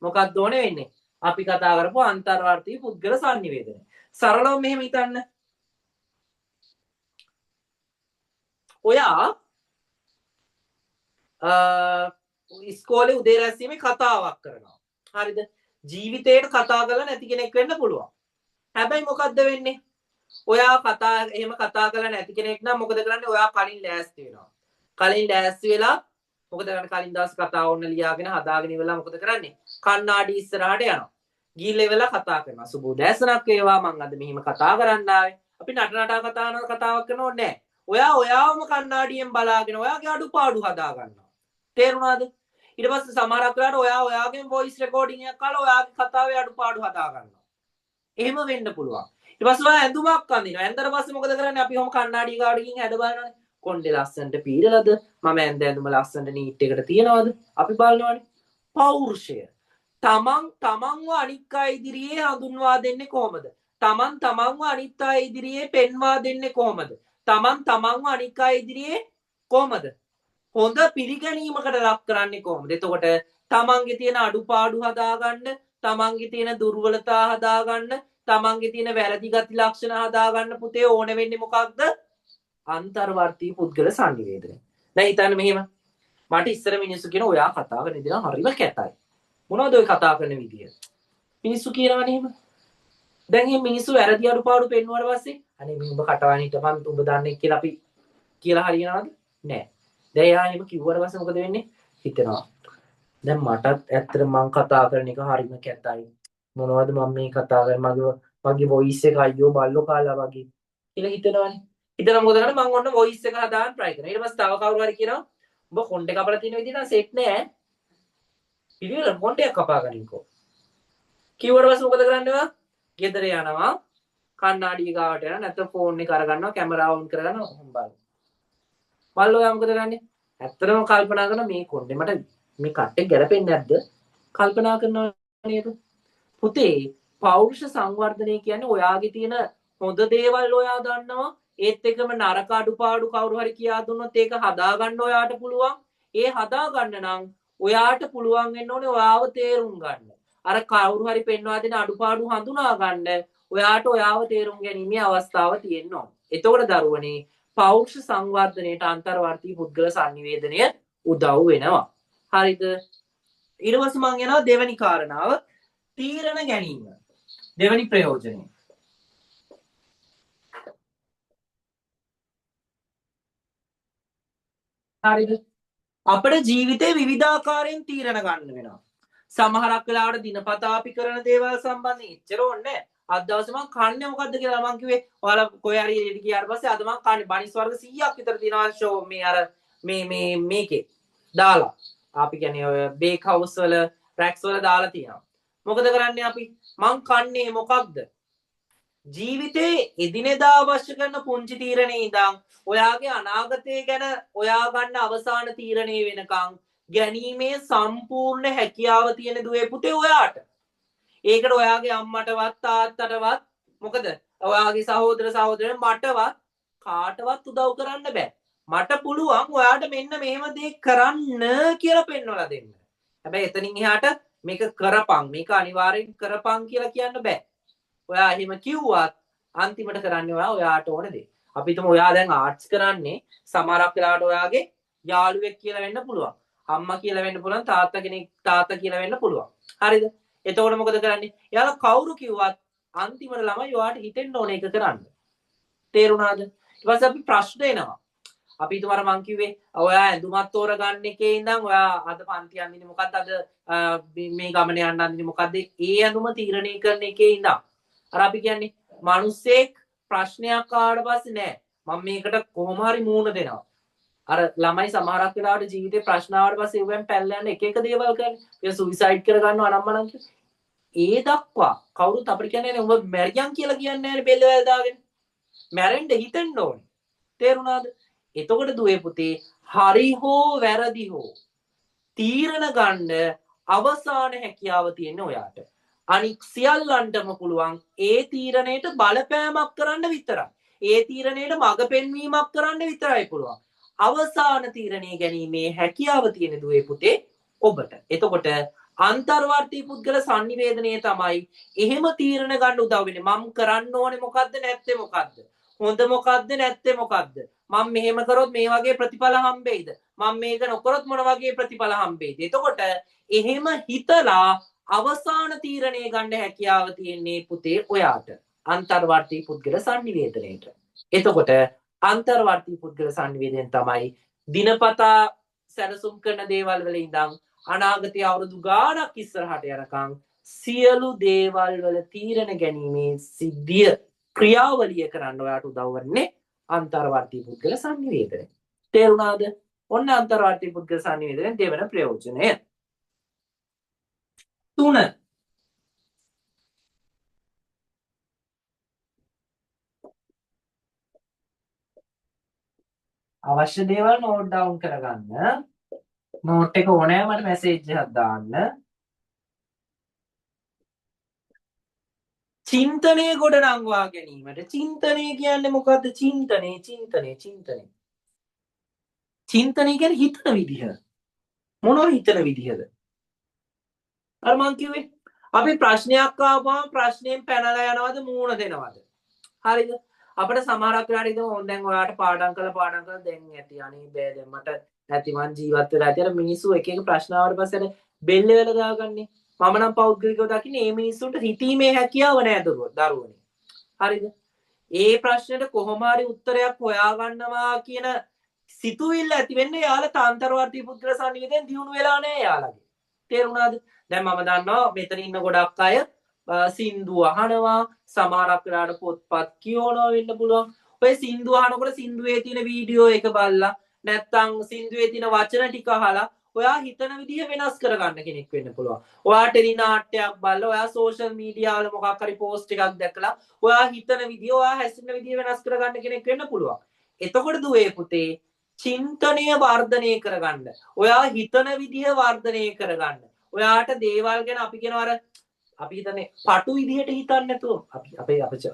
මොකක්ද ඕනේ වෙන්නේ? අපි කතා කරපු අන්තර්වර්තී පුද්ගල sannivedanaya. සරලව මෙහෙම හිතන්න. ඔයා ඉස්කෝලේ උදේ රැස්වීමේ කතාවක් කරනවා. හරිද? ජීවිතේට කතා කරලා නැති කෙනෙක් වෙන්න පුළුවන්. හැබැයි මොකද්ද වෙන්නේ? ඔයා එහෙම කතා කරලා නැති කෙනෙක් නම් මොකද කරන්නේ? ඔයා කලින් ලෑස්ති වෙනවා. කලින් ලෑස්ති වෙලා මොකද කරන්නේ කලින් දවස් කතාව ඔන්න ලියාගෙන හදාගෙන ඉවරලා මොකද කරන්නේ කණ්ණාඩි ඉස්සරහට යනවා ගිහිල්ලා ඉවරලා කතා කරනවා සුබ උදෑසනක් වේවා මං අද මෙහිම කතා කරන්න ආවේ අපි නටනටා කතාවක් කරනව නෑ ඔයාවම කණ්ණාඩියෙන් බලාගෙන ඔයාගේ අඩුපාඩු හදා ගන්නවා තේරුණාද ඊට පස්සේ සමහරක් වෙලාවට ඔයාගෙන් වොයිස් රෙකෝඩින් එකක් කරලා ඔයාගේ කතාවේ අඩුපාඩු හදා ගන්නවා එහෙම වෙන්න පුළුවන් ඊට පස්සේ ඔයා ඇඳුමක් අඳිනවා ඇඳලා පස්සේ මොකද කරන්නේ අපි ඔහම කණ්ණාඩිය ගාවට ගිහින් හැඩ බලනවානේ කොණ්ඩේ ලස්සනට පීරලාද මම ඇඳුම ලස්සනට නීට් එකට තියනවාද අපි බලනවානේ පෞරුෂය තමන්ව අනික් අය ඉදිරියේ හඳුන්වා දෙන්නේ කොහොමද තමන්ව අනිත් අය ඉදිරියේ පෙන්වා දෙන්නේ කොහොමද තමන්ව අනික් අය ඉදිරියේ කොහොමද හොඳ පිළිගැනීමකට ලක් කරන්නේ කොහොමද එතකොට තමන්ගේ තියෙන අඩුපාඩු හදාගන්න තමන්ගේ තියෙන දුර්වලතා හදාගන්න තමන්ගේ තියෙන වැරදි ගති ලක්ෂණ හදාගන්න පුතේ ඕන වෙන්නේ මොකක්ද අන්තර්වර්තී පුද්ගල සංනිවේදනය දැන් හිතන්න මෙහෙම මට ඉස්සර මිනිස්සු කියන ඔයා කතා කරන විදිහ හරිම කැතයි මොනවද ඔය කතා කරන විදිය මිනිස්සු කියනවනේ එහෙම දැන් මේ මිනිස්සු වැරදි අඩුපාඩු පෙන්වුවාට පස්සේ අනේ මේ උඹ කටවань හිටපන් උඹ දන්නේ කියලා අපි කියලා හරියනවද නෑ දැන් යා එහෙම කිව්වට පස්සේ මොකද වෙන්නේ හිතනවා දැන් මටත් ඇත්තට මං කතා කරන එක හරිම කැතයි මොනවද මම මේ කතා කරන්නේ මගේ වොයිස් එක අයියෝ බල්ලෝ කාලා වගේ කියලා හිතනවනේ හිතලා මොකද කරන්නේ මං ඔන්න වොයිස් එක හදාන්න try කරනවා ඊට පස්සේ තව කවුරු හරි කියනවා උඹ කොණ්ඩේ කපලා තියෙන විදිහ නම් සෙට් නෑ පිළිවෙල කොණ්ඩයක් කපා ගනින්කෝ කිව්වට පස්සේ මොකද කරන්නේ ගෙදර යනවා කණ්ණාඩිය ගාවට යනවා නැත්නම් ෆෝන් එක අරගන්නවා කැමරාව ඔන් කරගන්නවා ඔහොම බලනවා ඔයා මොකද කරන්නේ ඇත්තටම කල්පනා කරන මේ කොණ්ඩේ මට මේ කට්ටේ ගැලපෙන්නේ නැද්ද කල්පනා කරනවා නේද පුතේ පෞරුෂ සංවර්ධනය කියන්නේ ඔයාගේ තියෙන හොඳ දේවල් ඔයා දන්නවා ඒත් එකම නරක අඩුපාඩු කවුරු හරි කියා දුන්නොත් ඒක හදාගන්න ඔයාට පුළුවන් ඒ හදාගන්න නම් ඔයාට පුළුවන් වෙන්න ඕනේ ඔයාව තේරුම් ගන්න අර කවුරු හරි පෙන්වා දෙන අඩුපාඩු හඳුනා ගන්න ඔයාට ඔයාව තේරුම් ගැනීමේ අවස්ථාව තියෙන්න ඕන. එතකොට දරුවනේ පෞරුෂ සංවර්ධනයට අන්තර්වර්තී පුද්ගල සංනිවේදනය උදව් වෙනවා. හරිද? ඊට පස්සේ මම යනවා දෙවෙනි කාරණාව තීරණ ගැනීම. දෙවෙනි ප්‍රයෝජනය. හරිද? අපේ ජීවිතේ විවිධාකාරයෙන් තීරණ ගන්න වෙනවා. සමහරක් වෙලාවට දිනපතා අපි කරන දේවල් සම්බන්ධයෙන් එච්චර ඕනේ අද දවසේ මම කන්නේ මොකද්ද කියලා මම කිව්වේ ඔයාලා කොහේ හරි එළියට ගියාට පස්සේ අද මම කන්නේ බනිස් වර්ග 100ක් විතර තියෙනවා ෂෝ මේ අර මේකේ දාලා අපි කියන්නේ ඔය බේක් හවුස් වල රැක්ස් වල දාලා තියෙනවා මොකද කරන්නේ අපි මං කන්නේ මොකක්ද ජීවිතේ එදිනෙදා අවශ්‍ය කරන පුංචි තීරණේ ඉඳන් ඔයාගේ අනාගතය ගැන ඔයා ගන්න අවසාන තීරණේ වෙනකන් ගැනීමේ සම්පූර්ණ හැකියාව තියෙන දුවේ පුතේ ඔයාට. ඒකට ඔයාගේ අම්මටවත් තාත්තටවත් මොකද ඔයාගේ සහෝදර සහෝදරයන් මටවත් කාටවත් උදව් කරන්න බෑ. මට පුළුවන් ඔයාට මෙන්න මෙහෙම දේ කරන්න කියලා පෙන්වලා දෙන්න. හැබැයි එතනින් එහාට මේක කරපන් මේක අනිවාර්යෙන් කරපන් කියලා කියන්න බෑ. ඔයා එහෙම කිව්වත් අන්තිමට කරන්නේ ඔයාට ඕන දේ. අපි හිතමු ඔයා දැන් ආර්ට්ස් කරන්නේ සමහරක් වෙලාවට ඔයාගේ යාළුවෙක් කියලා වෙන්න පුළුවන්. අම්මා කියලා වෙන්න පුළුවන් තාත්තා කෙනෙක් තාත්තා කියලා වෙන්න පුළුවන්. හරිද? එතකොට මොකද කරන්නේ? එයාලා කවුරු කිව්වත් අන්තිමට ළමයි ඔයාට හිතෙන්න ඕනේ ඒක කරන්න. තේරුණාද? ඊට පස්සේ අපි ප්‍රශ්න එනවා. අපි හිතුවර මං කිව්වේ ඔයා ඇඳුමක් තෝරගන්න එකේ ඉඳන් ඔයා අද පන්ති යන්නේ මොකද්ද අද මේ ගමන යන්න යන්නේ මොකද්ද ඒ ඇඳුම තීරණය කරන එකේ ඉඳන් අර අපි කියන්නේ මිනිස්සෙක් ප්‍රශ්නයක් ආවට පස්සේ නෑ මම මේකට කොහොම හරි මූණ දෙනවා අර ළමයි සමහරක් වෙලාවට ජීවිතේ ප්‍රශ්න ආවට පස්සේ ඒවෙන් පැල්ල යන එක එක දේවල් කරන්නේ ඒ සුයිසයිඩ් කර ගන්නවා අනම්මනම් ඒ දක්වා කවුරුත් අපිට කියන්නේ උඹ මැරියන් කියලා කියන්නේ නැහැ බෙල්ල වැල් දාගෙන මැරෙන්න හිතෙන්න ඕනේ තේරුණාද එතකොට දුවේ පුතේ හරි හෝ වැරදි හෝ තීරණ ගන්න අවසාන හැකියාව තියෙන ඔයාට අනික් සියල්ලන්ටම පුළුවන් ඒ තීරණයට බලපෑමක් කරන්න විතරයි ඒ තීරණයට මඟ පෙන්වීමක් කරන්න විතරයි පුළුවන් අවසාන තීරණය ගැනීමේ හැකියාව තියෙන දුවේ පුතේ ඔබට එතකොට අන්තර්වර්තී පුද්ගල සංනිවේදනයේ තමයි එහෙම තීරණ ගන්න උදව් වෙන්නේ මම කරන්න ඕනේ මොකද්ද නැත්තේ මොකද්ද හොඳ මොකද්ද නැත්තේ මොකද්ද මම මෙහෙම කරොත් මේ වගේ ප්‍රතිඵල හම්බෙයිද මම මේක නොකරොත් මොන වගේ ප්‍රතිඵල හම්බෙයිද එතකොට එහෙම හිතලා අවසාන තීරණය ගන්න හැකියාව තියෙන්නේ පුතේ ඔයාට අන්තර්වර්තී පුද්ගල සංනිවේදනයේට එතකොට අන්තර්වර්තී පුද්ගල සංනිවේදනය තමයි දිනපතා සැලසුම් කරන දේවල් වල ඉඳන් අනාගතයේ අවුරුදු ගාණක් ඉස්සරහට යනකම් සියලු දේවල් වල තීරණ ගැනීමේ සිද්ධිය ක්‍රියාවලිය කරන්න ඔයාට උදව් වෙන්නේ අන්තර්වර්තී පුද්ගල සංනිවේදනය. තේරුණාද? ඔන්න අන්තර්වර්තී පුද්ගල සංනිවේදනයේ දෙවන ප්‍රයෝජනය. 3 අවශ්‍ය දේවල් නෝට් ඩවුන් කරගන්න. නෝට් එක ඕනෑ මට මැසේජ් එකක් දාන්න. චින්තනය ගොඩනංවා ගැනීමට චින්තනය කියන්නේ මොකද්ද? චින්තනය කියන්නේ හිතන විදිහ. මොනවා හිතන විදිහද? අර මං කිව්වේ අපි ප්‍රශ්නයක් ආවම ප්‍රශ්නයෙන් පැනලා යනවද මූණ දෙනවද? හරිද? අපිට සමහරක් වෙලාවට ඉතින් දැන් ඔයාලට පාඩම් කරලා දැන් ඇති අනේ බෑ දැන් මට ඇති මං ජීවත් වෙලා ඇති අර මිනිස්සු එක එක ප්‍රශ්න ආවට පස්සේ බෙල්ල වල දාගන්නේ. මම නම් පෞද්ගලිකව දකින්නේ මේ මිනිස්සුන්ට හිතීමේ හැකියාව නැහැ දරුවනේ. හරිද? ඒ ප්‍රශ්නෙට කොහොම හරි උත්තරයක් හොයාගන්නවා කියන සිතුවිල්ල ඇති වෙන්නේ යාළ තාන්තරවර්තී පුද්ගල සංනිවේදයෙන් දියුණු වෙලා නැහැ යාළගේ. තේරුණාද? දැන් මම දන්නවා මෙතන ඉන්න ගොඩක් අය සින්දු අහනවා, සමහරක් වෙලාවට පොත්පත් කියවනවා වෙන්න පුළුවන්. ඔය සින්දු අහනකොට සින්දුවේ තියෙන වීඩියෝ එක බලලා නැත්නම් සින්දුවේ තියෙන වචන ටික අහලා ඔයා හිතන විදිහ වෙනස් කරගන්න කෙනෙක් වෙන්න පුළුවන්. ඔයා ටෙලි නාට්‍යයක් බලලා ඔයා සෝෂල් මීඩියා වල මොකක් හරි පෝස්ට් එකක් දැකලා ඔයා හිතන විදිහ ඔයා හැසිරෙන විදිහ වෙනස් කරගන්න කෙනෙක් වෙන්න පුළුවන්. එතකොට දුවේ පුතේ චින්තනය වර්ධනය කරගන්න. ඔයා හිතන විදිහ වර්ධනය කරගන්න. ඔයාට දේවල් ගැන අපි කියනවා අර අපි හිතන්නේ පටු විදිහට හිතන්නේ නැතුව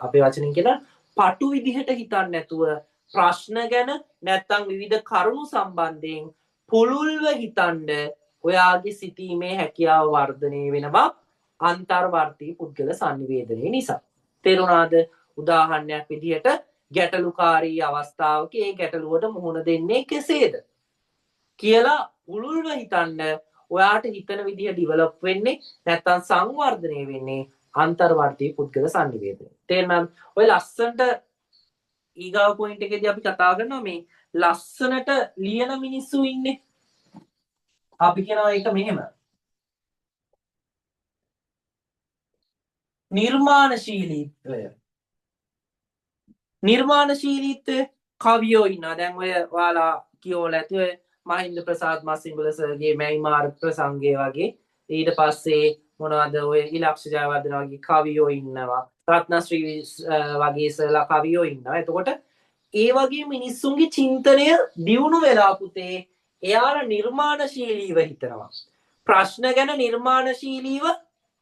අපේ වචනින් කියන පටු විදිහට හිතන්නේ නැතුව ප්‍රශ්න ගැන නැත්නම් විවිධ කරුණු සම්බන්ධයෙන් පුළුල්ව හිතන්න ඔයාගේ සිතීමේ හැකියාව වර්ධනය වෙනවා අන්තර්වර්තී පුද්ගල සංනිවේදනයේ නිසා. තේරුණාද? උදාහරණයක් විදිහට ගැටලුකාරී අවස්ථාවක ඒ ගැටලුවට මුහුණ දෙන්නේ කෙසේද කියලා පුළුල්ව හිතන්න ඔයාට හිතන විදිහ ඩිවලොප් වෙන්නේ නැත්නම් සංවර්ධනය වෙන්නේ අන්තර්වර්තී පුද්ගල සංනිවේදනය. තේරුණාද? ඔය ලස්සනට ඊගාව පොයින්ට් එකේදී අපි කතා කරනවා මේ ලස්සනට ලියන මිනිස්සු ඉන්නේ. අපි කියනවා ඒක මෙහෙම. නිර්මාණශීලීත්වය කවියෝ ඉන්නවා. දැන් ඔය ඔයාලා කියවලා ඇති ඔය මහින්ද ප්‍රසාද් මස්සිංගල සර්ගේ මැයිමාර් ප්‍රසංගය වගේ ඊට පස්සේ මොනවද ඔය ඉලක්ෂ ජයවර්ධන වගේ කවියෝ ඉන්නවා. රත්නශ්‍රී වගේ සර්ලා කවියෝ ඉන්නවා. එතකොට ඒ වගේ මිනිස්සුන්ගේ චින්තනය දියුණු වෙලා පුතේ එයාලා නිර්මාණශීලීව හිතනවා. ප්‍රශ්න ගැන නිර්මාණශීලීව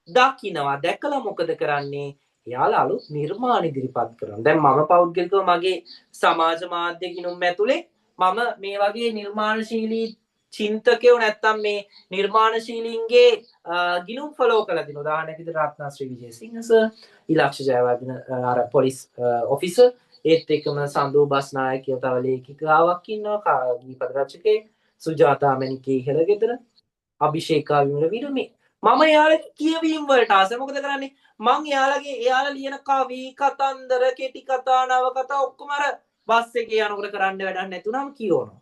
දකිනවා. දැකලා මොකද කරන්නේ? එයාලා අලුත් නිර්මාණ ඉදිරිපත් කරනවා. දැන් මම පෞද්ගලිකව මගේ සමාජ මාධ්‍ය ගිණුම් ඇතුලේ මම මේ වගේ නිර්මාණශීලී චින්තකයෝ නැත්තම් මේ නිර්මාණශීලීන්ගේ ගිණුම් ෆලෝ කරලා දිනවා. උදාහරණයක් විදිහට රත්නශ්‍රී විජේසිංහ සර්, ඉලක්ෂ ජයවර්ධන අර පොලිස් ඔෆිසර්, ඒත් එක්කම සඳු බස්නායක කියන තව ලේඛිකාවක් ඉන්නවා, ගීපද රචකයෙක්, සුජාතා මැණිකේ ඉහළගෙදර, අභිෂේකා විමල විරමේ. මම එයාලගේ කියවීම් වලට ආසයි. මොකද කරන්නේ? මං එයාලා ලියන කවි, කතන්දර, කෙටි කතා, නවකතා ඔක්කොම අර බස් එකේ යනකොට කරන්න වැඩක් නැතුණාම කියවනවා.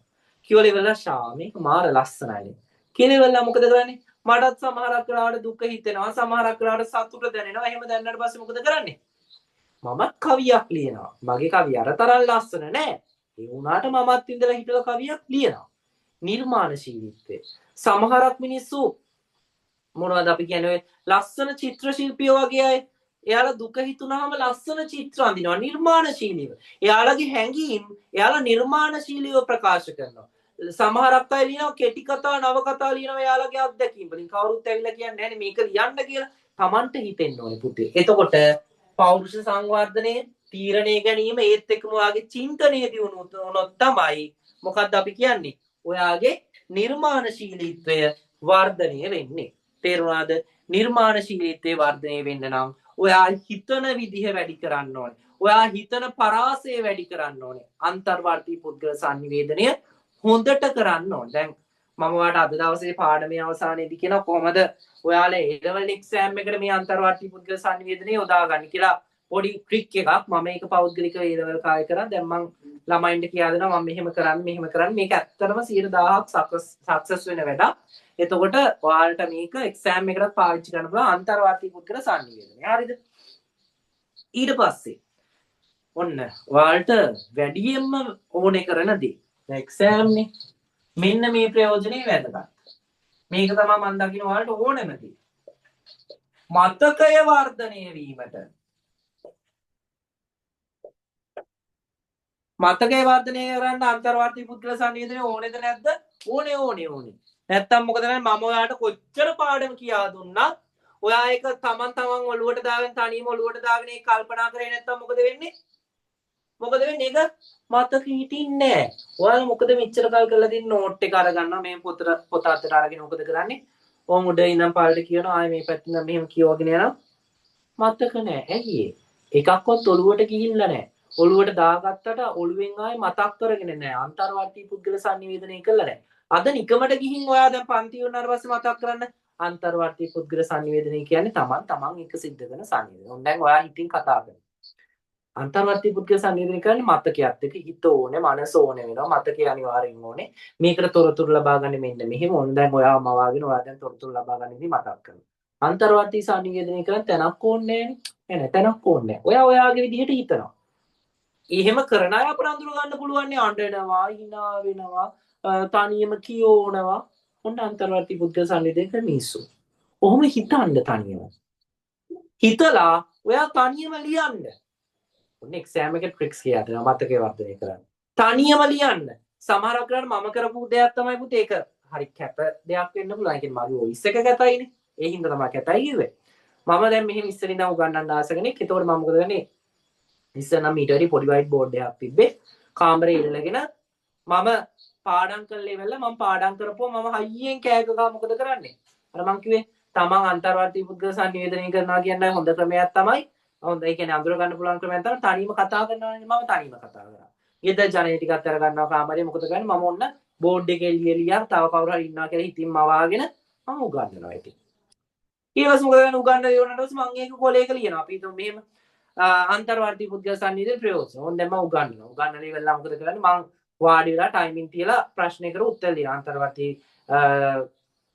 කියවලා ඉවරලා ෂා මේක මාර ලස්සනයි. කියලා ඉවරලා මොකද කරන්නේ? මටත් සමහරක් වෙලාවට දුක හිතෙනවා, සමහරක් වෙලාවට සතුට දැනෙනවා. එහෙම දැනනට පස්සේ මොකද කරන්නේ? මමත් කවියක් ලියනවා. මගේ කවිය අර තරම් ලස්සන නෑ. ඒ වුණාට මමත් ඉඳලා හිටලා කවියක් ලියනවා. නිර්මාණශීලීත්වය. සමහරක් මිනිස්සු මොනවද අපි කියන්නේ ලස්සන චිත්‍ර ශිල්පියෝ වගේ අය. එයාලා දුක හිතුනහම ලස්සන චිත්‍ර අඳිනවා නිර්මාණශීලීව. එයාලගේ හැඟීම් එයාලා නිර්මාණශීලීව ප්‍රකාශ කරනවා. සමහරක් අය ලියනවා කෙටි කතා නවකතා ලියනවා එයාලගේ අත්දැකීම් වලින්. කවුරුත් ඇවිල්ලා කියන්නේ නැහැ මේක ලියන්න කියලා. Tamanට හිතෙන්න ඕනේ පුතේ. එතකොට පෞරුෂ සංවර්ධනය, තීරණය ගැනීම ඒත් එක්කම ඔයාගේ චින්තනය දියුණු වුණොත් තමයි මොකද්ද අපි කියන්නේ? ඔයාගේ නිර්මාණශීලීත්වය වර්ධනය වෙන්නේ. තේරුණාද? නිර්මාණශීලීත්වය වර්ධනය වෙන්න නම් ඔයා හිතන විදිහ වැඩි කරන්න ඕනේ. ඔයා හිතන පරාසය වැඩි කරන්න ඕනේ. අන්තර්වර්තී පුද්ගල සංනිවේදනය හොඳට කරන්න ඕනේ. දැන් මම ඔයාලට අද දවසේ පාඩමේ අවසානයේදී කියනවා කොහොමද ඔයාලා A level exam එකට මේ අන්තර්වර්තී පුද්ගල සංනිවේදනය යොදාගන්න කියලා පොඩි ට්‍රික් එකක්. මම මේක පෞද්ගලිකව A level කාලේ කරා. දැන් මම ළමයින්ට කියලා දෙනවා මම මෙහෙම කරන්න මේක ඇත්තටම 100,000ක් සක්සස් වෙන වැඩක්. එතකොට ඔයාලට මේක එක්සෑම් එකකට පාවිච්චි කරන්න පුළුවන් අන්තර්වාර්තික පුද්ගල සංනිවේදනය. හරිද? ඊට පස්සේ ඔන්න ඔයාලට වැඩියෙන්ම ඕනේ කරන දේ. දැන් එක්සෑම් නේ. මෙන්න මේ ප්‍රයෝජනේ වැදගත්. මේක තමයි මම දකින්න ඔයාලට ඕනෙම දේ. මතකය වර්ධනය වීමට මතකය වර්ධනය කරන්න අන්තර්වාර්තික පුද්ගල සංවේදනය ඕනේද නැද්ද? ඕනේ. නැත්තම් මොකද කරන්නේ? මම ඔයාලට කොච්චර පාඩම කියා දුන්නත් ඔයා ඒක තමන් ඔළුවට දාගෙන තනියම ඔළුවට දාගෙන ඒක කල්පනා කරේ නැත්තම් මොකද වෙන්නේ? ඒක මතක හිටින්නේ නැහැ. ඔයාලා මොකද මෙච්චර කල් කරලා තියෙන නෝට් එක අරගන්නවා මේ පොත අතට අරගෙන මොකද කරන්නේ? ඕම් උඩ ඉඳන් පාළට කියනවා ආයේ මේ පැත්තෙන් නම් මෙහෙම කියවගෙන යනවා. මතක නැහැ. ඇයි ඒ? එකක්වත් ඔළුවට ගිහිල්ලා නැහැ. ඔළුවට දාගත්තට ඔළුවෙන් ආයේ මතක් කරගෙන නැහැ. අන්තර්වාර්තික පුද්ගල සංනිවේදනය කළා නැහැ. අද නිකමට ගිහින් ඔයා දැන් පන්ති වුණාට පස්සේ මතක් කරන්න අන්තර්වාර්තික පුද්ගල සංනිවේදනය කියන්නේ තමන් එක සිද්ධ කරන සංනිවේදනය. දැන් ඔයා හිතින් කතා කරනවා. අන්තර්වාර්තික පුද්ගල සංනිවේදනය කරන්නේ මතකයත් එක්ක හිත ඕනේ, මනස ඕනේ වෙනවා. මතකය අනිවාර්යෙන් ඕනේ. මේකට තොරතුරු ලබා ගන්න මෙන්න මෙහෙම ඕන. දැන් ඔයා මවාගෙන ඔයා දැන් තොරතුරු ලබා ගන්න ඉදී මතක් කරනවා. අන්තර්වාර්තික සංනිවේදනය කරන් තැනක් ඕනේ නැහැ. තැනක් ඕනේ නැහැ. ඔයාගේ විදිහට හිතනවා. එහෙම කරන අය අපට අඳුර ගන්න පුළුවන් නේ අඬනවා, hina වෙනවා, තනියම කියෝනවා. ඔන්න අන්තර්වාර්තික පුද්ගල සංනිවේදනය කරන මිනිස්සු. ඔහොම හිතන්න තනියම. හිතලා ඔයා තනියම ලියන්න. ඔන්න එක්සෑම් එකේ ට්‍රික්ස් කියලා දෙනවා මතකේ වර්ධනය කරන්න. තනියම ලියන්න. සමහරක් වෙලාවට මම කරපු දෙයක් තමයි පුතේ ඒක හරි කැත දෙයක් වෙන්න පුළුවන්. ඒ කියන්නේ මගේ වොයිස් එක කැතයිනේ. ඒ හින්දා තමයි කැතයි කිව්වේ. මම දැන් මෙහෙම ඉස්සර ඉඳන් උගන්වන්න ආස කෙනෙක්. ඒතකොට මම මොකද කරන්නේ? ඉස්සර නම් ඊට වැඩි පොඩි වයිට් බෝඩ් එකක් තිබ්බේ. කාමරේ ඉල්ලගෙන මම පාඩම් කරලා ඉවරලා මම පාඩම් කරපුවා මම හයියෙන් කෑ ගහලා මොකද කරන්නේ? අර මං කිව්වේ තමන් අන්තර්වාර්තික පුද්ගල සංනිවේදනය කරනවා කියන්නේ හොඳ ක්‍රමයක් තමයි. හොඳ ඒ කියන්නේ අඳුර ගන්න පුළුවන් ක්‍රමයක් තමයි තනියම කතා කරනවානේ මම තනියම කතා කරා. ගෙදර ජනේ ටිකක් අර ගන්නවා කාමරේ මොකද කරන්නේ මම ඔන්න බෝඩ් එකේ ලියලා තව කවුරු හරි ඉන්නවා කියලා හිතින් මවාගෙන මම උගන්වනවා ඉතින්. ඊළඟට මොකද කරන්නේ උගන්වලා ඉවරනට පස්සේ මම ඒක කොලේක ලියනවා. අපි හිතමු මෙහෙම අන්තර්වාර්තික පුද්ගල සංනිවේදන ප්‍රයෝජන. ඕන් දැන් මම උගන්වනවා. උගන්වලා ඉවරලා මොකද කරන්නේ මම වාඩි වෙලා ටයිමින් තියලා ප්‍රශ්නයකට උත්තර දෙනවා. අන්තර්වාර්තික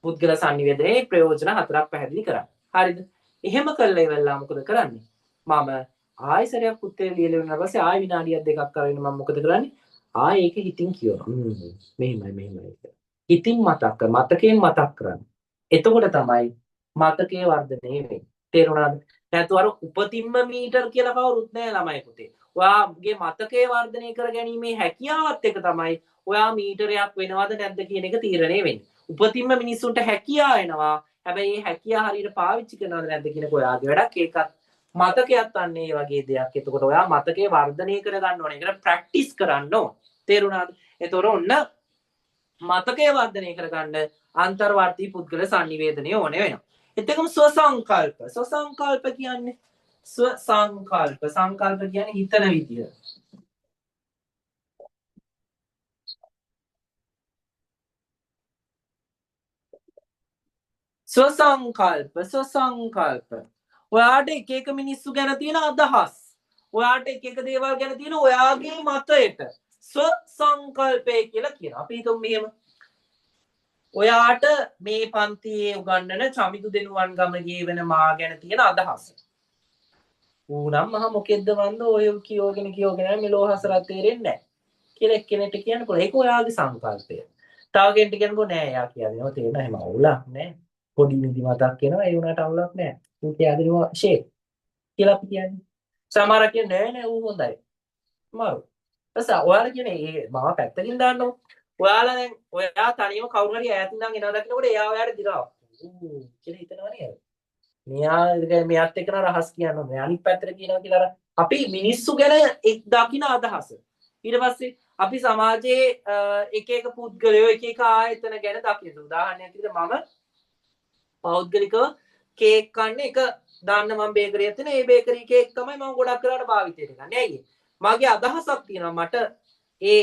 පුද්ගල සංනිවේදනයේ ප්‍රයෝජන 4ක් පැහැදිලි කරන්න. හරිද? එහෙම කළා ඉවරලා මොකද කරන්නේ? මම ආයෙ සරයක් උත්තර ලියලා ඉවරනට පස්සේ ආයෙ විනාඩියක් දෙකක් කරගෙන මම මොකද කරන්නේ? ආයෙ ඒක හිතින් කියවනවා. මෙහෙමයි. හිතින් මතක් කර මතකයෙන් මතක් කරන්න. එතකොට තමයි මතකයේ වර්ධනය වෙන්නේ. තේරුණාද? නැත්නම් අර උපතින්ම මීටර කියලා කවුරුත් නැහැ ළමයි පුතේ. ඔයාගේ මතකයේ වර්ධනය කර ගැනීමේ හැකියාවත් එක තමයි ඔයා මීටරයක් වෙනවද නැද්ද කියන එක තීරණය වෙන්නේ. උපතින්ම මිනිස්සුන්ට හැකියාව එනවා. හැබැයි මේ හැකියාව හරියට පාවිච්චි කරනවද නැද්ද කියන එක ඔයාගේ වැඩක්. ඒකත් මතකයක් අන්න ඒ වගේ දෙයක්. එතකොට ඔයා මතකයේ වර්ධනය කර ගන්න ඕනේ. ඒකට ප්‍රැක්ටිස් කරන්න ඕනේ. තේරුණාද? එතකොට ඔන්න මතකයේ වර්ධනය කරගන්න අන්තර්වාර්තික පුද්ගල සංනිවේදනය ඕනේ වෙනවා. එතකම ස්වසංකල්ප. ස්වසංකල්ප කියන්නේ සංකල්ප කියන්නේ හිතන විදිය. ස්වසංකල්ප. ඔයාට එක මිනිස්සු ගැන තියෙන අදහස්. ඔයාට එක දේවල් ගැන තියෙන ඔයාගේ මතයට ස්වසංකල්පය කියලා කියනවා. අපි හිතමු මෙහෙම. ඔයාට මේ පන්තියේ උගන්වන චමිදු දෙනුවන් ගමගේ වෙන මා ගැන තියෙන අදහස. ඌනම් මහ මොකෙද්ද වන්ද ඔය කියෝගෙන මෙලෝ හසරත් තේරෙන්නේ නැහැ. කියලා එක්කෙනෙක්ට කියන්න පුළුවන්. ඒක ඔයාගේ සංකල්පය. තව කෙනෙක්ට කියන්නකෝ නෑ එයා කියන්නේ. ඔය තේරෙන හැම අවුලක් නෑ. පොඩි නිදි මතක් වෙනවා ඒ වුණාට අවුලක් නෑ. ඌ කියදෙනවා ෂේප් කියලා අපි කියන්නේ. සමහර කියන්නේ නෑ ඌ හොඳයි. මාරු. ඔයාලා කියන්නේ ඒ මම පැත්තකින් දාන්නකො. ඔයාලා දැන් ඔයා තනියම කවුරු හරි ඈතින් නම් එනවා දකින්නකොට එයා ඔයාට දිරනවා. කියලා හිතනවා නේද? මෙයාත් එක්ක රහස් කියනවා. මේ අනිත් පැත්තට කියනවා කියලා අපි මිනිස්සු ගැන එක් දකින අදහස. ඊට පස්සේ අපි සමාජයේ එක පුද්ගලයෝ එක ආයතන ගැන දකින්න. උදාහරණයක් විදිහට මම පෞද්ගලිකව කේක් කන්නේ එක දාන්න මම බේකරියක් තියෙන ඒ බේකරි කේක් තමයි මම ගොඩක් වෙලාවට භාවිතයට ගන්නේ. ඇයි? මගේ අදහසක් තියෙනවා මට ඒ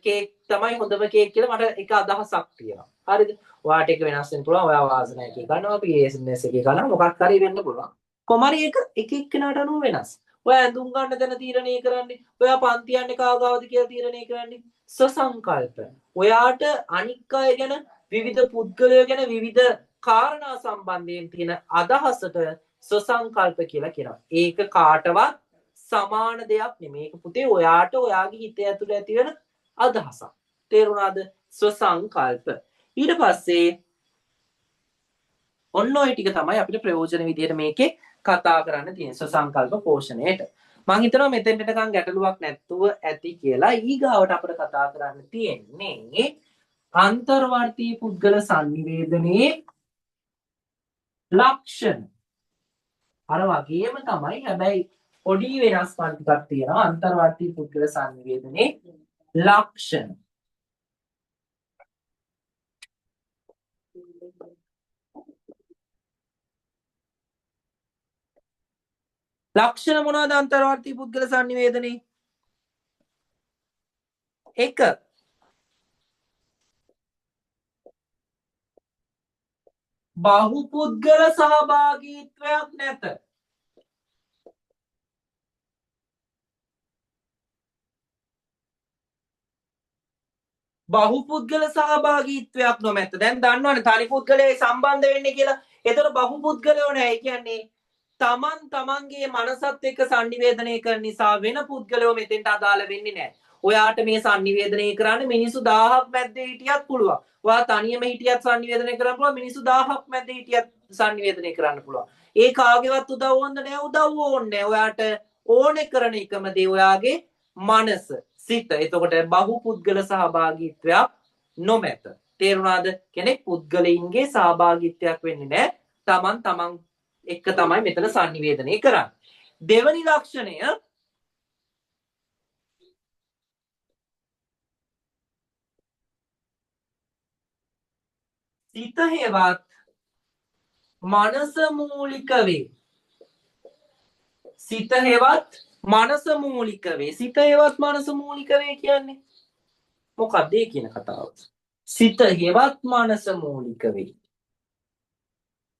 කේක් තමයි හොඳම කේක් කියලා මට එක අදහසක් තියෙනවා. හරිද? ඔයාට එක වෙනස් වෙන්න පුළුවන්. ඔයා වාසනාවක ගන්නවා, PSNS එකේ ගන්නවා, මොකක් හරි වෙන්න පුළුවන්. කොමාරි එක එක්කෙනාට අනුව වෙනස්. ඔයා ඇඳුම් ගන්න තැන තීරණය කරන්නේ. ඔයා පන්ති යන්නේ කාගාවද කියලා තීරණය කරන්නේ. ස්වසංකල්ප. ඔයාට අනික් අය ගැන විවිධ පුද්ගලයෝ ගැන විවිධ කාරණා සම්බන්ධයෙන් තියෙන අදහසට ස්වසංකල්ප කියලා කියනවා. ඒක කාටවත් සමාන දෙයක් නෙමෙයි. මේක පුතේ ඔයාට ඔයාගේ හිතේ ඇතුළේ ඇති වෙන අදහසක්. තේරුණාද? ස්වසංකල්ප. ඊට පස්සේ ඔන්න ඔය ටික තමයි අපිට ප්‍රයෝජන විදියට මේකේ කතා කරන්න තියෙන ස්වසංකල්ප පෝෂණයට. මං හිතනවා මෙතෙන්ට නිකන් ගැටලුවක් නැත්තුව ඇති කියලා. ඊගාවට අපිට කතා කරන්න තියෙන්නේ අන්තර්වර්තී පුද්ගල සංනිවේදනයේ ලක්ෂණ. අර වගේම තමයි හැබැයි පොඩි වෙනස්කම් ටිකක් තියෙනවා අන්තර්වර්තී පුද්ගල සංනිවේදනයේ ලක්ෂණ. ලක්ෂණ මොනවාද අන්තර්වර්තී පුද්ගල සංනිවේදනයේ? 1 බහුපුද්ගල සහභාගීත්වයක් නැත. බහුපුද්ගල සහභාගීත්වයක් නොමැත. දැන් දන්නවනේ තනි පුද්ගලයයි සම්බන්ධ වෙන්නේ කියලා. එතකොට බහුපුද්ගලයෝ නෑ. ඒ කියන්නේ තමන්ගේ මනසත් එක්ක සංනිවේදනය කරන නිසා වෙන පුද්ගලයෝ මෙතෙන්ට අදාළ වෙන්නේ නෑ. ඔයාට මේ සංනිවේදනය කරන්න මිනිස්සු 1000ක් මැද්දේ හිටියත් පුළුවන්. ඔයා තනියම හිටියත් සංනිවේදනය කරන්න පුළුවන්. මිනිස්සු 1000ක් මැද්දේ හිටියත් සංනිවේදනය කරන්න පුළුවන්. ඒ කාගේවත් උදව් ඕනද නෑ? උදව් ඕනේ. ඔයාට ඕනේ කරන එකම දේ ඔයාගේ මනස. සිත. එතකොට බහුපුද්ගල සහභාගීත්වයක් නොමැත. තේරුණාද? කෙනෙක් පුද්ගලයින්ගේ සහභාගීත්වයක් වෙන්නේ නැහැ. තමන් එක්ක තමයි මෙතන සංනිවේදනය කරන්නේ. දෙවනි ලක්ෂණය සිත හේවත් මනස මූලික වේ. සිත හේවත් මනස මූලික වේ. සිත හේවත් මනස මූලික වේ කියන්නේ මොකක්ද ඒ කියන කතාව? සිත හේවත් මනස මූලික වේ.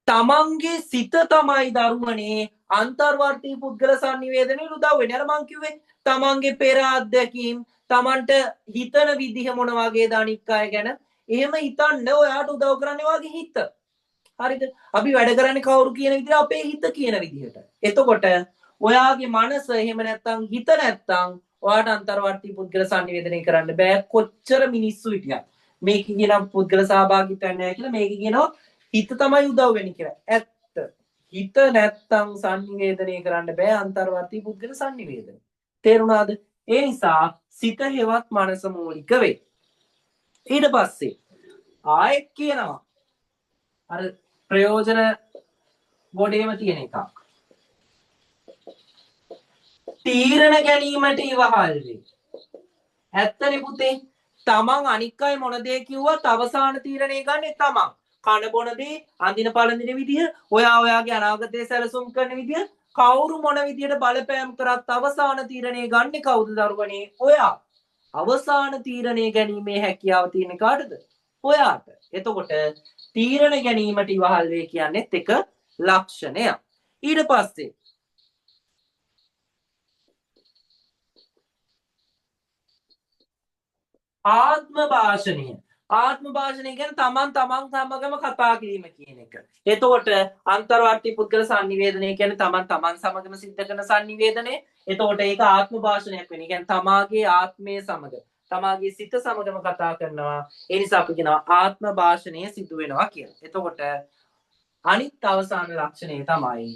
තමන්ගේ සිත තමයි දරුවනේ අන්තර්වර්තී පුද්ගල සංනිවේදනයේ උදව් වෙන්නේ. අර මං කිව්වේ තමන්ගේ පෙර අත්දැකීම් තමන්ට හිතන විදිහ මොන වගේද අනික් අය ගැන එහෙම හිතන්න ඔයාට උදව් කරන්නේ වාගේ හිත. හරිද? අපි වැඩ කරන්නේ කවුරු කියන විදිහට අපේ හිත කියන විදිහට. එතකොට ඔයාගේ මනස එහෙම නැත්තම් හිත නැත්තම් ඔයාට අන්තර්වර්තී පුද්ගල සංනිවේදනය කරන්න බෑ කොච්චර මිනිස්සු හිටියත්. මේක කියන පුද්ගල සහභාගීත්වයක් නැහැ කියලා මේක කියනවා හිත තමයි උදව් වෙන්නේ කියලා. ඇත්ත. හිත නැත්තම් සංනිවේදනය කරන්න බෑ අන්තර්වර්තී පුද්ගල සංනිවේදනය. තේරුණාද? ඒ නිසා සිත හේවත් මනස මූලික වේ. ඊට පස්සේ ආයෙත් කියනවා අර ප්‍රයෝජන ගොඩේම තියෙන එකක්. තීරණ ගැනීමට ඉවහල් වේ. ඇත්තනේ පුතේ. තමන් අනික් අය මොන දේ කිව්වත් අවසාන තීරණය ගන්නේ තමන්. කන බොන දේ, අඳින පළඳින විදිය, ඔයාගේ අනාගතය සැලසුම් කරන විදිය, කවුරු මොන විදියට බලපෑම් කරත් අවසාන තීරණය ගන්නේ කවුද දරුවනේ? ඔයා. අවසාන තීරණය ගැනීමේ හැකියාව තියෙන කාටද? ඔයාට. එතකොට තීරණ ගැනීමට ඉවහල් වේ කියන්නේත් එක ලක්ෂණයක්. ඊට පස්සේ ආත්ම භාෂණය. ආත්ම භාෂණය කියන්නේ තමන් සමගම කතා කිරීම කියන එක. එතකොට අන්තර්වර්තී පුද්ගල සංනිවේදනය කියන්නේ තමන් සමගම සිද්ධ කරන සංනිවේදනය. එතකොට ඒක ආත්ම භාෂණයක් වෙන්නේ. කියන්නේ තමාගේ ආත්මය සමග, තමාගේ සිත සමගම කතා කරනවා. ඒ නිසා අපි කියනවා ආත්ම භාෂණය සිදු වෙනවා කියලා. එතකොට අනිත් අවසාන ලක්ෂණය තමයි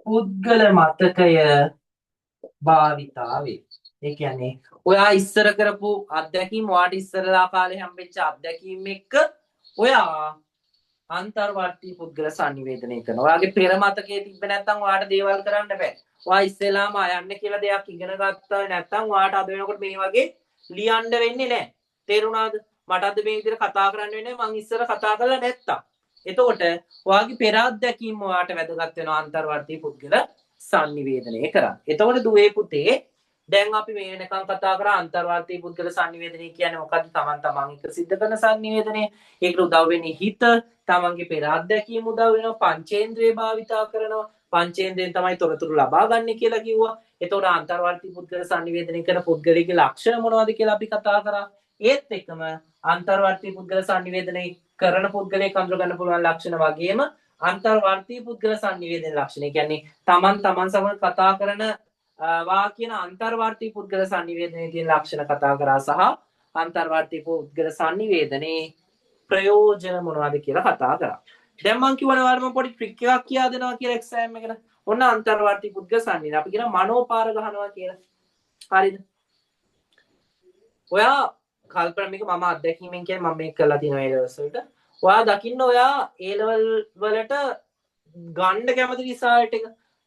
පුද්ගල මතකය භාවිතාවේ. ඒ කියන්නේ ඔයා ඉස්සර කරපු අත්දැකීම් ඔයාට ඉස්සරලා කාලේ හම්බෙච්ච අත්දැකීම් එක්ක ඔයා අන්තර්වර්තී පුද්ගල සංනිවේදනය කරනවා. ඔයාගේ පෙර මතකයේ තිබ්බ නැත්නම් ඔයාට දේවල් කරන්න බෑ. ඔයා ඉස්සෙල්ලාම යන්න කියලා දෙයක් ඉගෙන ගත්තා නැත්නම් ඔයාට අද වෙනකොට මේ වගේ ලියන්න වෙන්නේ නැහැ. තේරුණාද? මට අද මේ විදිහට කතා කරන්න වෙන්නේ මං ඉස්සර කතා කරලා නැත්තම්. එතකොට ඔයාගේ පෙර අත්දැකීම් ඔයාට වැදගත් වෙනවා අන්තර්වර්තී පුද්ගල සංනිවේදනය කරන්න. එතකොට දුවේ පුතේ දැන් අපි මේ වෙනකන් කතා කරා අන්තර්වාර්තී පුද්ගල sannivedanaya කියන්නේ මොකද්ද? තමන් තමන් එක සිද්ධ කරන sannivedanaya. ඒකට උදව් වෙන්නේ හිත, තමන්ගේ පෙර අත්දැකීම් උදව් වෙනවා, පංචේන්ද්‍රිය භාවිතා කරනවා. පංචේන්ද්‍රයෙන් තමයි තොරතුරු ලබා ගන්න කියලා කිව්වා. එතකොට අන්තර්වාර්තී පුද්ගල sannivedanaya කරන පුද්ගලයාගේ ලක්ෂණ මොනවද කියලා අපි කතා කරා. ඒත් එක්කම අන්තර්වාර්තී පුද්ගල sannivedanaya කරන පුද්ගලයෙක් අඳුර ගන්න පුළුවන් ලක්ෂණ වගේම අන්තර්වාර්තී පුද්ගල sannivedana ලක්ෂණ. ඒ කියන්නේ තමන් සමග කතා කරන වා කියන අන්තර්වාර්තී පුද්ගල sannivedanaya කියන ලක්ෂණ කතා කරා සහ අන්තර්වාර්තී පුද්ගල sannivedanaya ප්‍රයෝජන මොනවද කියලා කතා කරා. දැන් මම කිව්වනේ ඔයාලට මම පොඩි ට්‍රික් එකක් කියා දෙනවා කියලා එක්සෑම් එකට. ඔන්න අන්තර්වාර්තී පුද්ගල sannivedanaya. අපි කියන මනෝපාර ගහනවා කියලා. හරිද? ඔයා කල්පනා මේක මම අත්දැකීමෙන් කියන්නේ මම මේක කරලා තියෙනවා ඒ දවස් වලට. ඔයා දකින්න ඔයා A level වලට ගන්න කැමති රිසල්ට් එක.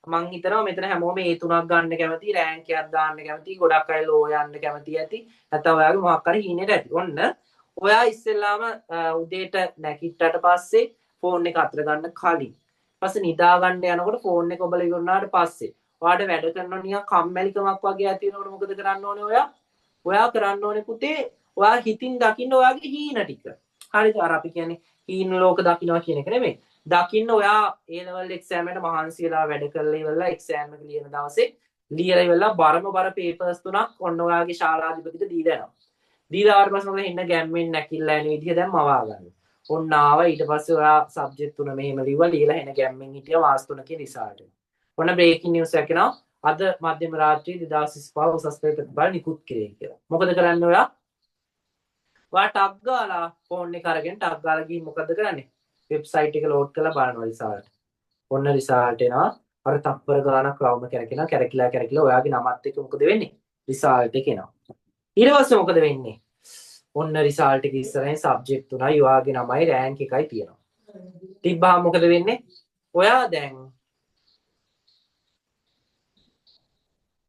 මං හිතනවා මෙතන හැමෝම A3ක් ගන්න කැමති, රෑන්ක් එකක් දාන්න කැමති, ගොඩක් අය ලෝ යන්න කැමති ඇති. නැත්නම් ඔයාගේ මොකක් හරි හීනෙට ඇති. ඔන්න ඔයා ඉස්සෙල්ලාම උදේට නැගිට්ටට පස්සේ ෆෝන් එක අතට ගන්න කලින් පස්සේ නිදා ගන්න යනකොට ෆෝන් එක ඔබලා ඉවරනාට පස්සේ ඔයාට වැඩ කරනවා නිකන් කම්මැලිකමක් වගේ ඇති වෙනකොට මොකද කරන්න ඕනේ ඔයා? ඔයා කරන්න ඕනේ පුතේ ඔයා හිතින් දකින්න ඔයාගේ හීන ටික. හරිද? අර අපි කියන්නේ හීන ලෝක දකින්නවා කියන එක නෙමෙයි. දකින්න ඔයා A level exam එකට මහන්සි වෙලා වැඩ කරලා ඉවරලා exam එක ලියන දවසේ ලියලා ඉවරලා බර papers තුනක් ඔන්න ඔයාගේ ශාලාධිපතිට දීලා යනවා. දීලා ආවට පස්සේ මොකද හින්න ගැම්මෙන් නැකිලා යන විදිහ දැන් මවා ගන්න. ඔන්න ආවා ඊට පස්සේ ඔයා සබ්ජෙක්ට් තුන මෙහෙම ලිව්වා ලියලා එන ගැම්මෙන් හිටියා මාස් 3කින් රිසල්ට් එක. ඔන්න බ්‍රේකින් නිවුස් එකක් එනවා. අද මධ්‍යම රාත්‍රියේ 2025 උසස් පෙළ ප්‍රතිඵල නිකුත් කෙරේ කියලා. මොකද කරන්නේ ඔයා? ඔයා ටග් ගාලා ෆෝන් එක අරගෙන ටග් ගාලා ගිහින් මොකද කරන්නේ? වෙබ්සයිට් එක ලෝඩ් කරලා බලනවා රිසල්ට්. ඔන්න රිසල්ට් එනවා. අර තප්පර ගානක් රවුම කැරකිනවා. කැරකිලා ඔයාගේ නමත් එක්ක මොකද වෙන්නේ? රිසල්ට් එක එනවා. ඊට පස්සේ මොකද වෙන්නේ? ඔන්න රිසල්ට් එක ඉස්සරහින් සබ්ජෙක්ට් තුනයි ඔයාගේ නමයි රෑන්ක් එකයි තියෙනවා. තිබ්බහම මොකද වෙන්නේ? ඔයා දැන්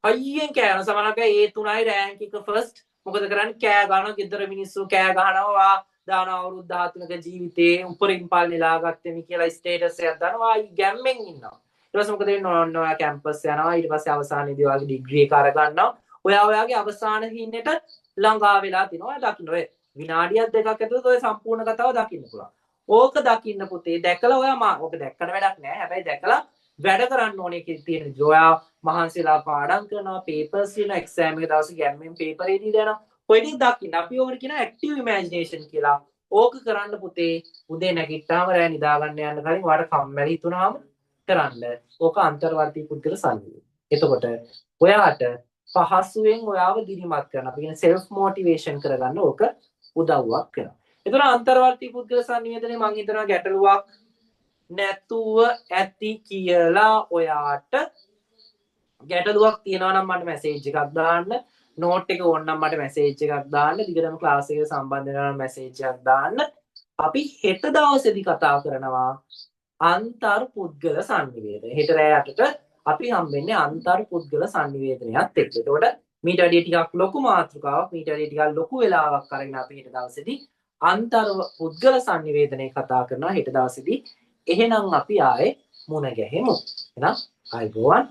අයියෙන් කෑන සමහරවිට A3යි රෑන්ක් එක ෆස්ට් මොකද කරන්නේ? කෑ ගන්නවා ගෙදර මිනිස්සු කෑ ගහනවා දාන අවුරුදු 13ක ජීවිතේ උපරිම පල් නෙලා ගත්තෙමි කියලා ස්ටේටස් එකක් දානවා. ආයි ගැම්මෙන් ඉන්නවා. ඊට පස්සේ මොකද වෙන්නේ? ඔන්න ඔයා කැම්පස් යනවා. ඊට පස්සේ අවසානයේදී ඔයාගේ ඩිග්‍රී එක අරගන්නවා. ඔයාගේ අවසාන හින්නට ළඟා වෙලා තිනවා. ඔයා දකින්න ඔය විනාඩියක් දෙකක් ඇතුළත ඔය සම්පූර්ණ කතාව දකින්න පුළුවන්. ඕක දකින්න පුතේ දැකලා ඔයා ඕක දැක්කට වැඩක් නෑ. හැබැයි දැකලා වැඩ කරන්න ඕනේ තියෙන විදිහ. ඔයා මහන්සිලා පාඩම් කරනවා, පේපර්ස් ලියනවා, එක්සෑම් එක දවසේ ගැම්මෙන් පේපර් එක දීලා ඔය ටික දකින්න. අපි ඕකට කියන ඇක්ටිව් ඉමේජිනේෂන් කියලා. ඕක කරන්න පුතේ උදේ නැගිට්ටාම රෑ නිදා ගන්න යන්න කලින් ඔයාලට කම්මැලි හිතුනහම කරන්න. ඕක අන්තර්වර්තී පුද්ගල සංවේගය. එතකොට ඔයාට පහසුවෙන් ඔයාව දිරිමත් කරන අපි කියන self motivation කරගන්න ඕක උදව්වක් කරනවා. එතකොට අන්තර්වර්තී පුද්ගල සංවේදනයේ මම හිතනවා ගැටලුවක් නැතුව ඇති කියලා ඔයාට ගැටලුවක් තියෙනවා නම් මට මැසේජ් එකක් දාන්න. නෝට් එක ඕන නම් මට මැසේජ් එකක් දාන්න. දිගටම ක්ලාස් එකට සම්බන්ධ වෙනවා නම් මැසේජ් එකක් දාන්න. අපි හෙට දවසේදී කතා කරනවා අන්තර් පුද්ගල sannivedana. හෙට රෑ 8ට අපි හම්බෙන්නේ අන්තර් පුද්ගල sannivedanaයත් එක්ක. එතකොට මීට වැඩිය ටිකක් ලොකු මාතෘකාවක්, මීට වැඩිය ටිකක් ලොකු වෙලාවක් අරගෙන අපි හෙට දවසේදී අන්තර් පුද්ගල sannivedanaය කතා කරනවා හෙට දවසේදී. එහෙනම් අපි ආයේ මුණ ගැහෙමු. එහෙනම් අයබෝවන්.